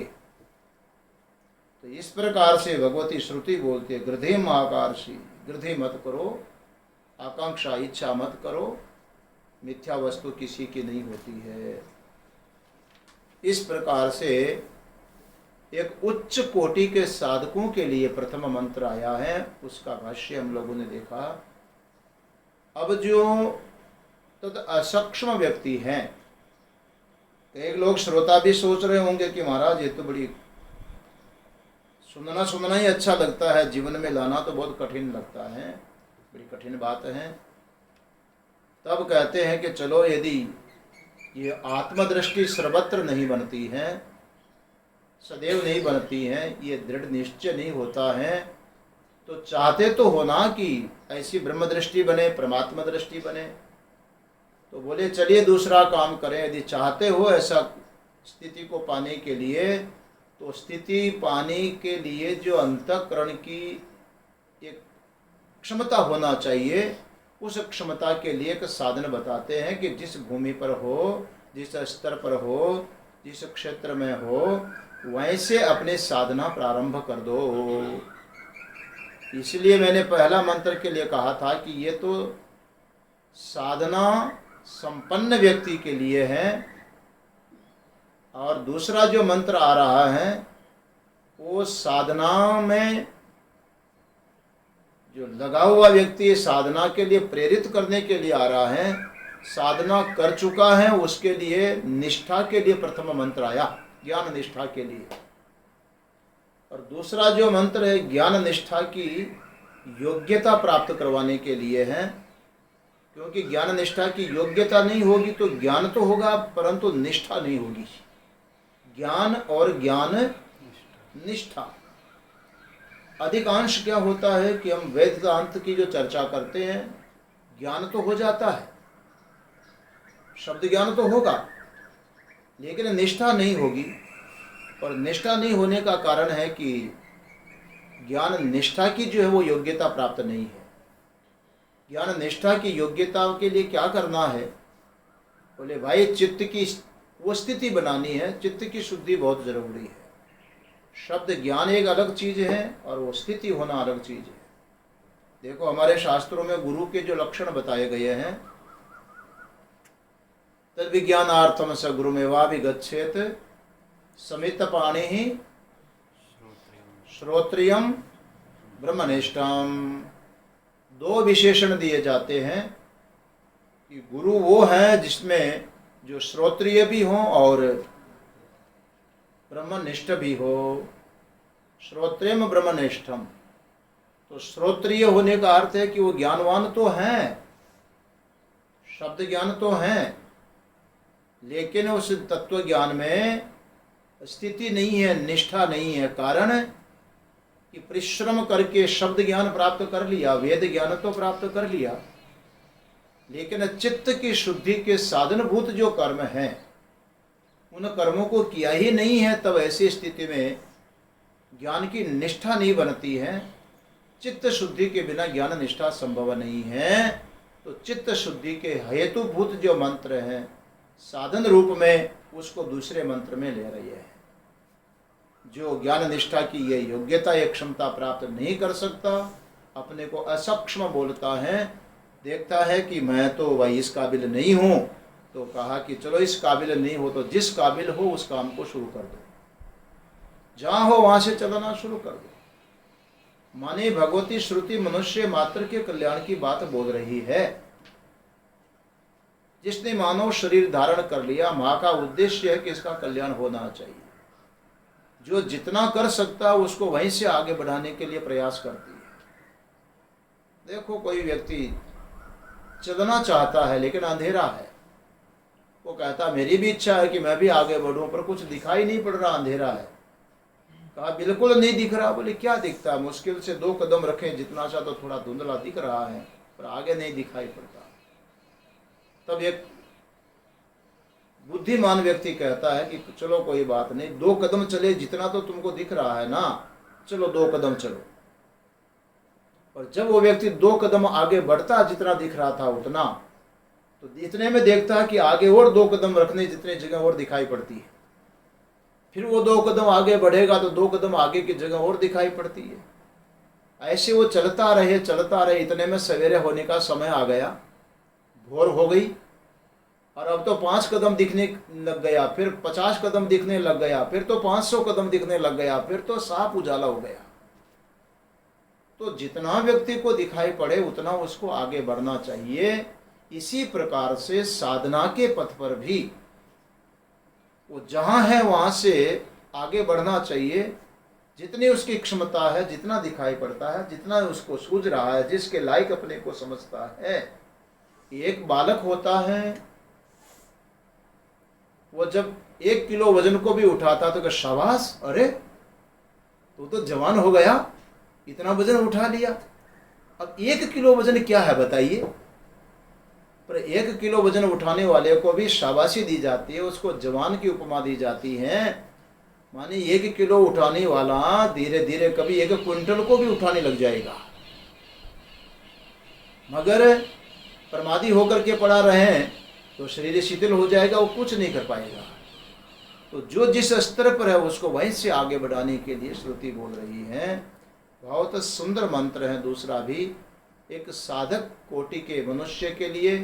A: तो इस प्रकार से भगवती श्रुति बोलती है, गृधि महाकार्षी, गृधि मत करो, आकांक्षा इच्छा मत करो, मिथ्या वस्तु किसी की नहीं होती है। इस प्रकार से एक उच्च कोटि के साधकों के लिए प्रथम मंत्र आया है, उसका भाष्य हम लोगों ने देखा। अब जो तद असक्षम व्यक्ति हैं, एक लोग श्रोता भी सोच रहे होंगे कि महाराज ये तो बड़ी सुनना ही अच्छा लगता है, जीवन में लाना तो बहुत कठिन लगता है, बड़ी कठिन बात है। तब कहते हैं कि चलो, यदि ये आत्मदृष्टि सर्वत्र नहीं बनती है, सदैव नहीं बनती है, ये दृढ़ निश्चय नहीं होता है, तो चाहते तो हो ना कि ऐसी ब्रह्म दृष्टि बने, परमात्मा दृष्टि बने। तो बोले चलिए दूसरा काम करें, यदि चाहते हो ऐसा स्थिति को पाने के लिए, तो स्थिति पाने के लिए जो अंतःकरण की एक क्षमता होना चाहिए, उस क्षमता के लिए एक साधन बताते हैं कि जिस भूमि पर हो, जिस स्तर पर हो, जिस क्षेत्र में हो, वैसे अपने साधना प्रारंभ कर दो। इसलिए मैंने पहला मंत्र के लिए कहा था कि ये तो साधना संपन्न व्यक्ति के लिए है, और दूसरा जो मंत्र आ रहा है वो साधना में जो लगा हुआ व्यक्ति, साधना के लिए प्रेरित करने के लिए आ रहा है, साधना कर चुका है उसके लिए निष्ठा के लिए प्रथम मंत्र आया, ज्ञान निष्ठा के लिए। और दूसरा जो मंत्र है ज्ञान निष्ठा की योग्यता प्राप्त करवाने के लिए है, क्योंकि ज्ञान निष्ठा की योग्यता नहीं होगी तो ज्ञान तो होगा परंतु निष्ठा नहीं होगी। ज्ञान और ज्ञान निष्ठा। अधिकांश क्या होता है कि हम वेदांत की जो चर्चा करते हैं, ज्ञान तो हो जाता है, शब्द ज्ञान तो होगा, लेकिन निष्ठा नहीं होगी। और निष्ठा नहीं होने का कारण है कि ज्ञान निष्ठा की जो है वो योग्यता प्राप्त नहीं है। ज्ञान निष्ठा की योग्यता के लिए क्या करना है? बोले भाई चित्त की वो स्थिति बनानी है, चित्त की शुद्धि बहुत जरूरी है। शब्द ज्ञान एक अलग चीज है और वो स्थिति होना अलग चीज है। देखो हमारे शास्त्रों में गुरु के जो लक्षण बताए गए हैं, तद विज्ञानार्थम स गुरुमेवाभिगच्छेत समित पाणि ही श्रोत्रियम ब्रह्मनिष्ठम। दो विशेषण दिए जाते हैं कि गुरु वो है जिसमें जो श्रोत्रिय भी हो और ब्रह्मनिष्ठ भी हो। श्रोत्रियम ब्रह्मनिष्ठम, तो श्रोत्रिय होने का अर्थ है कि वो ज्ञानवान तो हैं, शब्द ज्ञान तो हैं, लेकिन उस तत्व ज्ञान में स्थिति नहीं है, निष्ठा नहीं है। कारण कि परिश्रम करके शब्द ज्ञान प्राप्त कर लिया, वेद ज्ञान तो प्राप्त कर लिया, लेकिन चित्त की शुद्धि के साधनभूत जो कर्म हैं उन कर्मों को किया ही नहीं है। तब ऐसी स्थिति में ज्ञान की निष्ठा नहीं बनती है। चित्त शुद्धि के बिना ज्ञान निष्ठा संभव नहीं है। तो चित्त शुद्धि के हेतुभूत जो मंत्र हैं साधन रूप में, उसको दूसरे मंत्र में ले रही है। जो ज्ञान निष्ठा की ये योग्यता, ये क्षमता प्राप्त नहीं कर सकता, अपने को असक्षम बोलता है, देखता है कि मैं तो भाई इस काबिल नहीं हूं, तो कहा कि चलो इस काबिल नहीं हो तो जिस काबिल हो उस काम को शुरू कर दो, जहां हो वहां से चलना शुरू कर दो। माने भगवती श्रुति मनुष्य मात्र के कल्याण की बात बोल रही है। जिसने मानव शरीर धारण कर लिया, माँ का उद्देश्य है कि इसका कल्याण होना चाहिए। जो जितना कर सकता उसको वहीं से आगे बढ़ाने के लिए प्रयास करती है। देखो कोई व्यक्ति चलना चाहता है लेकिन अंधेरा है, वो कहता मेरी भी इच्छा है कि मैं भी आगे बढ़ूं, पर कुछ दिखाई नहीं पड़ रहा, अंधेरा है। कहा बिल्कुल नहीं दिख रहा। बोले क्या दिखता है? मुश्किल से 2 कदम रखें जितना सा तो थोड़ा धुंधला दिख रहा है, पर आगे नहीं दिखाई पड़ता। तब एक बुद्धिमान व्यक्ति कहता है कि चलो कोई बात नहीं, 2 कदम चले, जितना तो तुमको दिख रहा है ना, चलो 2 कदम चलो। और जब वो व्यक्ति 2 कदम आगे बढ़ता, जितना दिख रहा था उतना, तो इतने में देखता है कि आगे और 2 कदम रखने जितने जगह और दिखाई पड़ती है। फिर वो 2 कदम आगे बढ़ेगा तो 2 कदम आगे की जगह और दिखाई पड़ती है। ऐसे वो चलता रहे, इतने में सवेरे होने का समय आ गया, भोर हो गई, और अब तो 5 कदम दिखने लग गया, फिर 50 कदम दिखने लग गया, फिर तो 500 कदम दिखने लग गया, फिर तो साफ उजाला हो गया। तो जितना व्यक्ति को दिखाई पड़े उतना उसको आगे बढ़ना चाहिए। इसी प्रकार से साधना के पथ पर भी वो जहां है वहां से आगे बढ़ना चाहिए। जितनी उसकी क्षमता है, जितना दिखाई पड़ता है, जितना उसको सूझ रहा है, जिसके लायक अपने को समझता है। एक बालक होता है, वो जब 1 किलो वजन को भी उठाता तो शाबाश, अरे तो जवान हो गया, इतना वजन उठा लिया। अब 1 किलो वजन क्या है बताइए? पर 1 किलो वजन उठाने वाले को भी शाबाशी दी जाती है, उसको जवान की उपमा दी जाती है। माने 1 किलो उठाने वाला धीरे धीरे कभी 1 क्विंटल को भी उठाने लग जाएगा, मगर प्रमादी होकर के पड़ा रहे तो शरीर शिथिल हो जाएगा, वो कुछ नहीं कर पाएगा। तो जो जिस स्तर पर है उसको वहीं से आगे बढ़ाने के लिए श्रुति बोल रही है। बहुत सुंदर मंत्र है। दूसरा भी एक साधक कोटि के मनुष्य के लिए,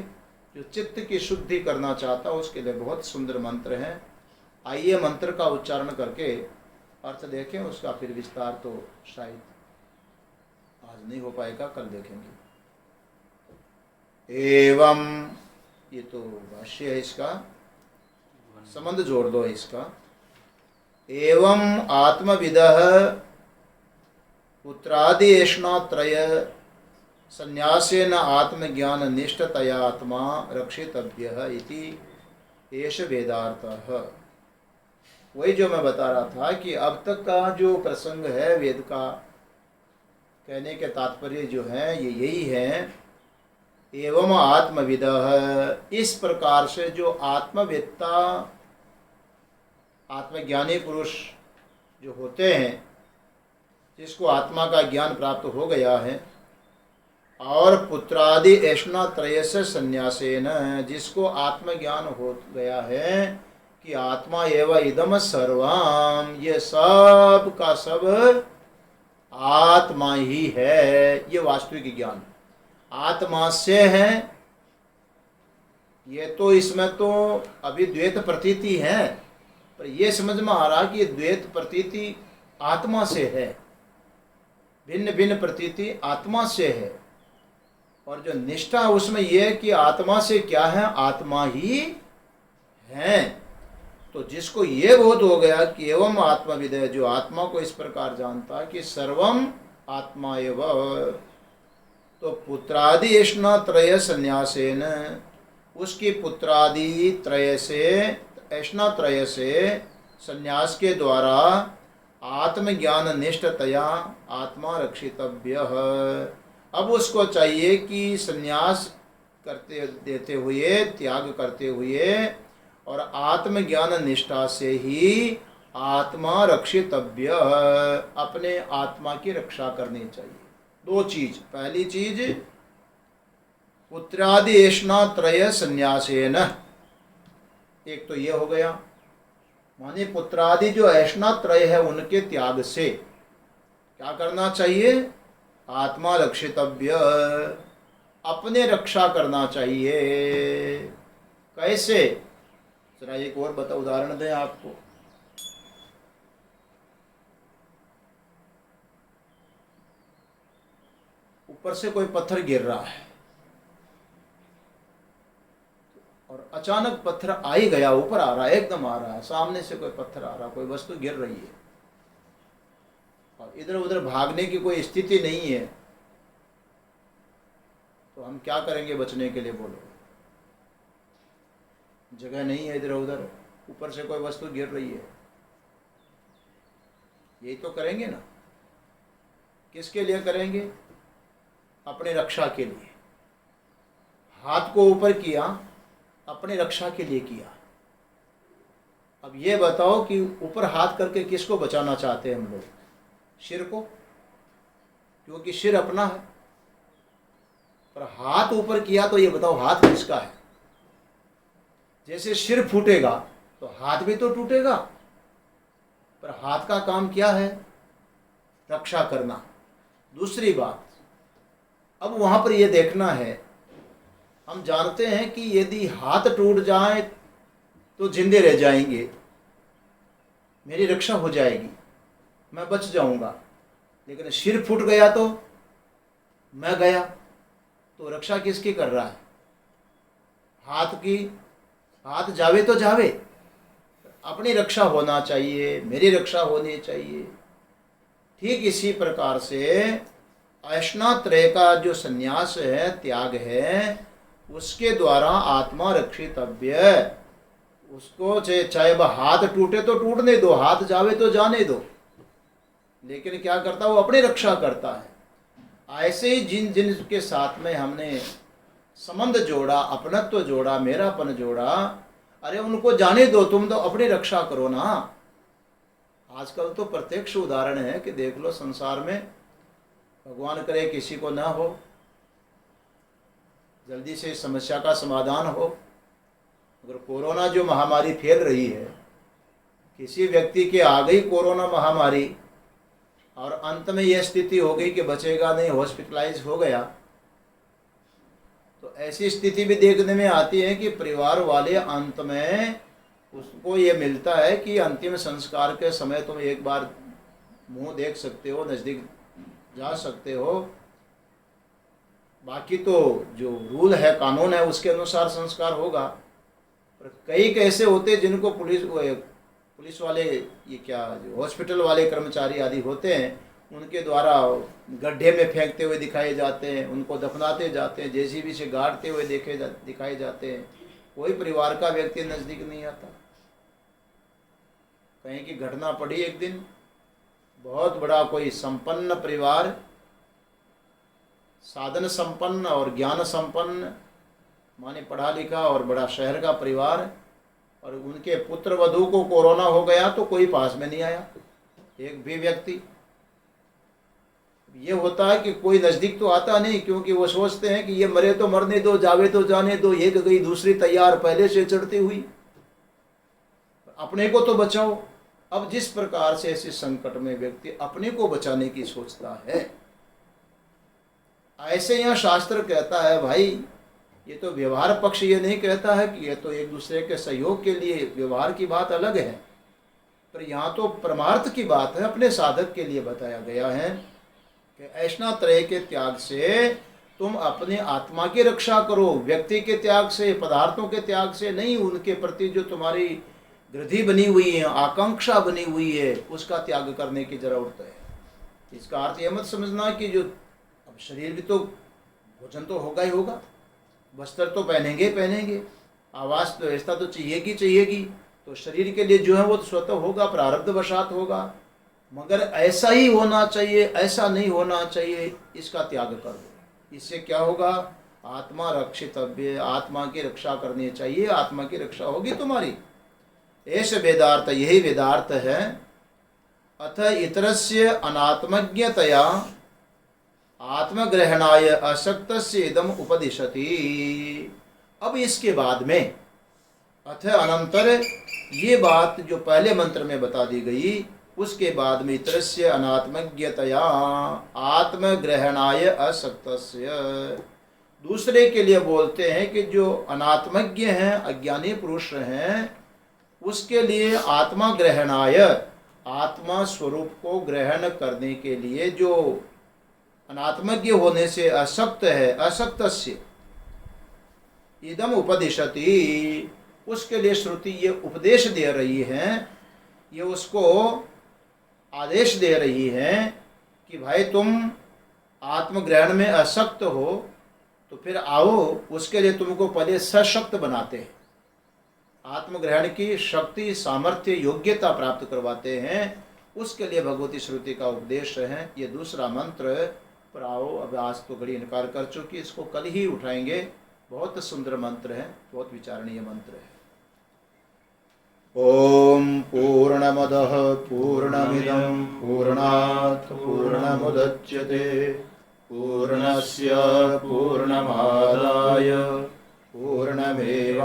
A: जो चित्त की शुद्धि करना चाहता है, उसके लिए बहुत सुंदर मंत्र है। आइए मंत्र का उच्चारण करके अर्थ देखें, उसका फिर विस्तार तो शायद आज नहीं हो पाएगा, कल देखेंगे। एवं, ये तो भाष्य है, इसका संबंध जोड़ दो इसका। एवं आत्मविदः पुत्रादिष्णात्रय संन्यासेन आत्मज्ञान निष्ठतया आत्मा रक्षितव्यः इति एष वेदार्थः। वही जो मैं बता रहा था कि अब तक का जो प्रसंग है वेद का, कहने के तात्पर्य जो है ये यही है, एवं आत्मविदः, इस प्रकार से जो आत्मवेत्ता आत्मज्ञानी पुरुष जो होते हैं, जिसको आत्मा का ज्ञान प्राप्त हो गया है, और पुत्रादि ऐष्णा त्रय से संन्यासेन, जिसको आत्मज्ञान हो गया है कि आत्मा एवं इदम सर्वम, ये सब का सब आत्मा ही है, ये वास्तविक ज्ञान आत्मा से है। ये तो इसमें तो अभी द्वैत प्रतीति है, पर ये समझ में आ रहा कि द्वैत प्रतीति आत्मा से है, भिन्न भिन्न प्रतीति आत्मा से है, और जो निष्ठा उसमें यह है कि आत्मा से क्या है, आत्मा ही है। तो जिसको ये बोध हो गया कि एवं आत्मविद, जो आत्मा को इस प्रकार जानता है कि सर्वम आत्मा एव, तो पुत्रादि ऐष्णा त्रय संन्यासेन, उसकी पुत्रादि त्रय से, ऐष्णा त्रय से संन्यास के द्वारा आत्मज्ञान निष्ठतया आत्मा रक्षितव्य। अब उसको चाहिए कि संन्यास करते देते हुए, त्याग करते हुए, और आत्मज्ञान निष्ठा से ही आत्मा रक्षितव्य, अपने आत्मा की रक्षा करनी चाहिए। दो चीज, पहली चीज पुत्रादि ऐष्णा त्रय संन्यासेन, एक तो ये हो गया, माने पुत्रादि जो ऐष्णा त्रय है उनके त्याग से क्या करना चाहिए, आत्मा रक्षितव्य, अपने रक्षा करना चाहिए। कैसे, जरा एक और बता, उदाहरण दें आपको। ऊपर से कोई पत्थर गिर रहा है और अचानक पत्थर आ ही गया, ऊपर आ रहा है, एकदम आ रहा है, सामने से कोई पत्थर आ रहा है, कोई वस्तु गिर रही है और इधर उधर भागने की कोई स्थिति नहीं है, तो हम क्या करेंगे बचने के लिए, बोलो। जगह नहीं है इधर उधर, ऊपर से कोई वस्तु गिर रही है, यही तो करेंगे ना। किसके लिए करेंगे, अपने रक्षा के लिए। हाथ को ऊपर किया, अपने रक्षा के लिए किया। अब ये बताओ कि ऊपर हाथ करके किसको बचाना चाहते हैं हम लोग, सिर को, क्योंकि सिर अपना है। पर हाथ ऊपर किया तो ये बताओ हाथ किसका है। जैसे सिर फूटेगा तो हाथ भी तो टूटेगा, पर हाथ का काम क्या है, रक्षा करना। दूसरी बात, अब वहां पर यह देखना है, हम जानते हैं कि यदि हाथ टूट जाए तो जिंदे रह जाएंगे, मेरी रक्षा हो जाएगी, मैं बच जाऊंगा। लेकिन सिर फूट गया तो मैं गया, तो रक्षा किसकी कर रहा है, हाथ की। हाथ जावे तो जावे, अपनी रक्षा होना चाहिए, मेरी रक्षा होनी चाहिए। ठीक इसी प्रकार से ऐष्णात्रय का जो संन्यास है, त्याग है, उसके द्वारा आत्मा रक्षितव्य। उसको चाहे वह हाथ टूटे तो टूटने दो, हाथ जावे तो जाने दो, लेकिन क्या करता है, वो अपनी रक्षा करता है। ऐसे ही जिन जिन के साथ में हमने संबंध जोड़ा, अपनत्व जोड़ा, मेरापन जोड़ा, अरे उनको जाने दो, तुम तो अपनी रक्षा करो ना। आजकल तो प्रत्यक्ष उदाहरण है कि देख लो, संसार में भगवान करे किसी को ना हो, जल्दी से इस समस्या का समाधान हो। अगर कोरोना जो महामारी फैल रही है, किसी व्यक्ति के आ गई कोरोना महामारी और अंत में यह स्थिति हो गई कि बचेगा नहीं, हॉस्पिटलाइज हो गया, तो ऐसी स्थिति भी देखने में आती है कि परिवार वाले अंत में उसको ये मिलता है कि अंतिम संस्कार के समय तुम एक बार मुंह देख सकते हो, नज़दीक जा सकते हो, बाकी तो जो रूल है, कानून है, उसके अनुसार संस्कार होगा। पर कई कैसे होते जिनको पुलिस वाले, ये क्या, जो हॉस्पिटल वाले कर्मचारी आदि होते हैं, उनके द्वारा गड्ढे में फेंकते हुए दिखाए जाते हैं, उनको दफनाते जाते हैं, जेसीबी से गाड़ते हुए दिखाए जाते हैं। कोई परिवार का व्यक्ति नज़दीक नहीं आता। कहीं की घटना पड़ी एक दिन, बहुत बड़ा कोई संपन्न परिवार साधन संपन्न और ज्ञान संपन्न, माने पढ़ा लिखा और बड़ा शहर का परिवार, और उनके पुत्र वधू को कोरोना हो गया तो कोई पास में नहीं आया, एक भी व्यक्ति। ये होता है कि कोई नज़दीक तो आता नहीं, क्योंकि वो सोचते हैं कि ये मरे तो मरने दो, जावे तो जाने दो, एक गई दूसरी तैयार पहले से चढ़ती हुई, अपने को तो बचाओ। अब जिस प्रकार से ऐसे संकट में व्यक्ति अपने को बचाने की सोचता है, ऐसे यहाँ शास्त्र कहता है भाई, ये तो व्यवहार पक्ष ये नहीं कहता है कि ये तो एक दूसरे के सहयोग के लिए, व्यवहार की बात अलग है, पर यहाँ तो परमार्थ की बात है, अपने साधक के लिए बताया गया है कि ऐसा तरह के त्याग से तुम अपने आत्मा की रक्षा करो, व्यक्ति के त्याग से, पदार्थों के त्याग से नहीं, उनके प्रति जो तुम्हारी ग्रधि बनी हुई है, आकांक्षा बनी हुई है, उसका त्याग करने की जरूरत है। इसका अर्थ यह मत समझना कि जो अब शरीर भी तो, भोजन तो होगा ही होगा, वस्त्र तो पहनेंगे पहनेंगे, आवास व्यवस्था तो चाहिएगी, तो शरीर के लिए जो है वो तो स्वतः होगा, प्रारब्ध वशात होगा, मगर ऐसा ही होना चाहिए, ऐसा नहीं होना चाहिए, इसका त्याग कर दो। इससे क्या होगा? आत्मा रक्षितव्य, आत्मा की रक्षा करनी चाहिए, आत्मा की रक्षा होगी तुम्हारी। ऐसे वेदार्थ, यही वेदार्थ है। अथ इतरस्य अनात्मज्ञतया आत्मग्रहणाय असक्तस्य इदम उपदिशति। अब इसके बाद में, अथ अनंतर, ये बात जो पहले मंत्र में बता दी गई, उसके बाद में इतरस्य अनात्मज्ञतया आत्मग्रहणाय असक्तस्य, दूसरे के लिए बोलते हैं कि जो अनात्मज्ञ हैं, अज्ञानी पुरुष हैं, उसके लिए आत्मा ग्रहणाय, आत्मा स्वरूप को ग्रहण करने के लिए, जो अनात्मज्ञ होने से असक्त है, असक्तस्य इदम उपदिशति, उसके लिए श्रुति ये उपदेश दे रही है, ये उसको आदेश दे रही है कि भाई तुम आत्मग्रहण में असक्त हो, तो फिर आओ, उसके लिए तुमको पहले सशक्त बनाते हैं, आत्मग्रहण की शक्ति, सामर्थ्य, योग्यता प्राप्त करवाते हैं, उसके लिए भगवती श्रुति का उपदेश है। ये दूसरा मंत्र पर आओ, अब आज तो घड़ी इनकार कर चुकी, इसको कल ही उठाएंगे। बहुत सुंदर मंत्र है, बहुत विचारणीय मंत्र है। ओम पूर्णमदः पूर्णमिदं पूर्णात् पूर्णमुदच्यते पूर्णस्य पूर्णमादाय पूर्णमेवावशिष्यते।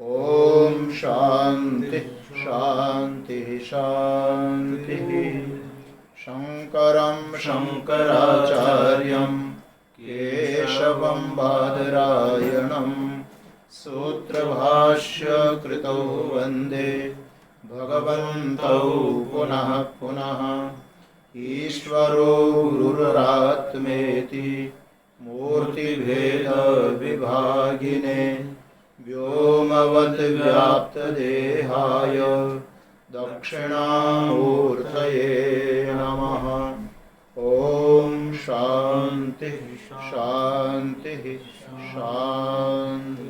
A: ओम शांति शांति शांति। शंकरं शंकराचार्यं केशवं बादरायणं सूत्रभाष्य कृतौ वन्दे भगवन्तौ पुनः पुनः। ईश्वरो गुरुरात्मेति मूर्तिभेद विभागिने व्योमवद् व्याप्तदेहाय दक्षिणामूर्तये नमः। ओम शांति शांति शांति।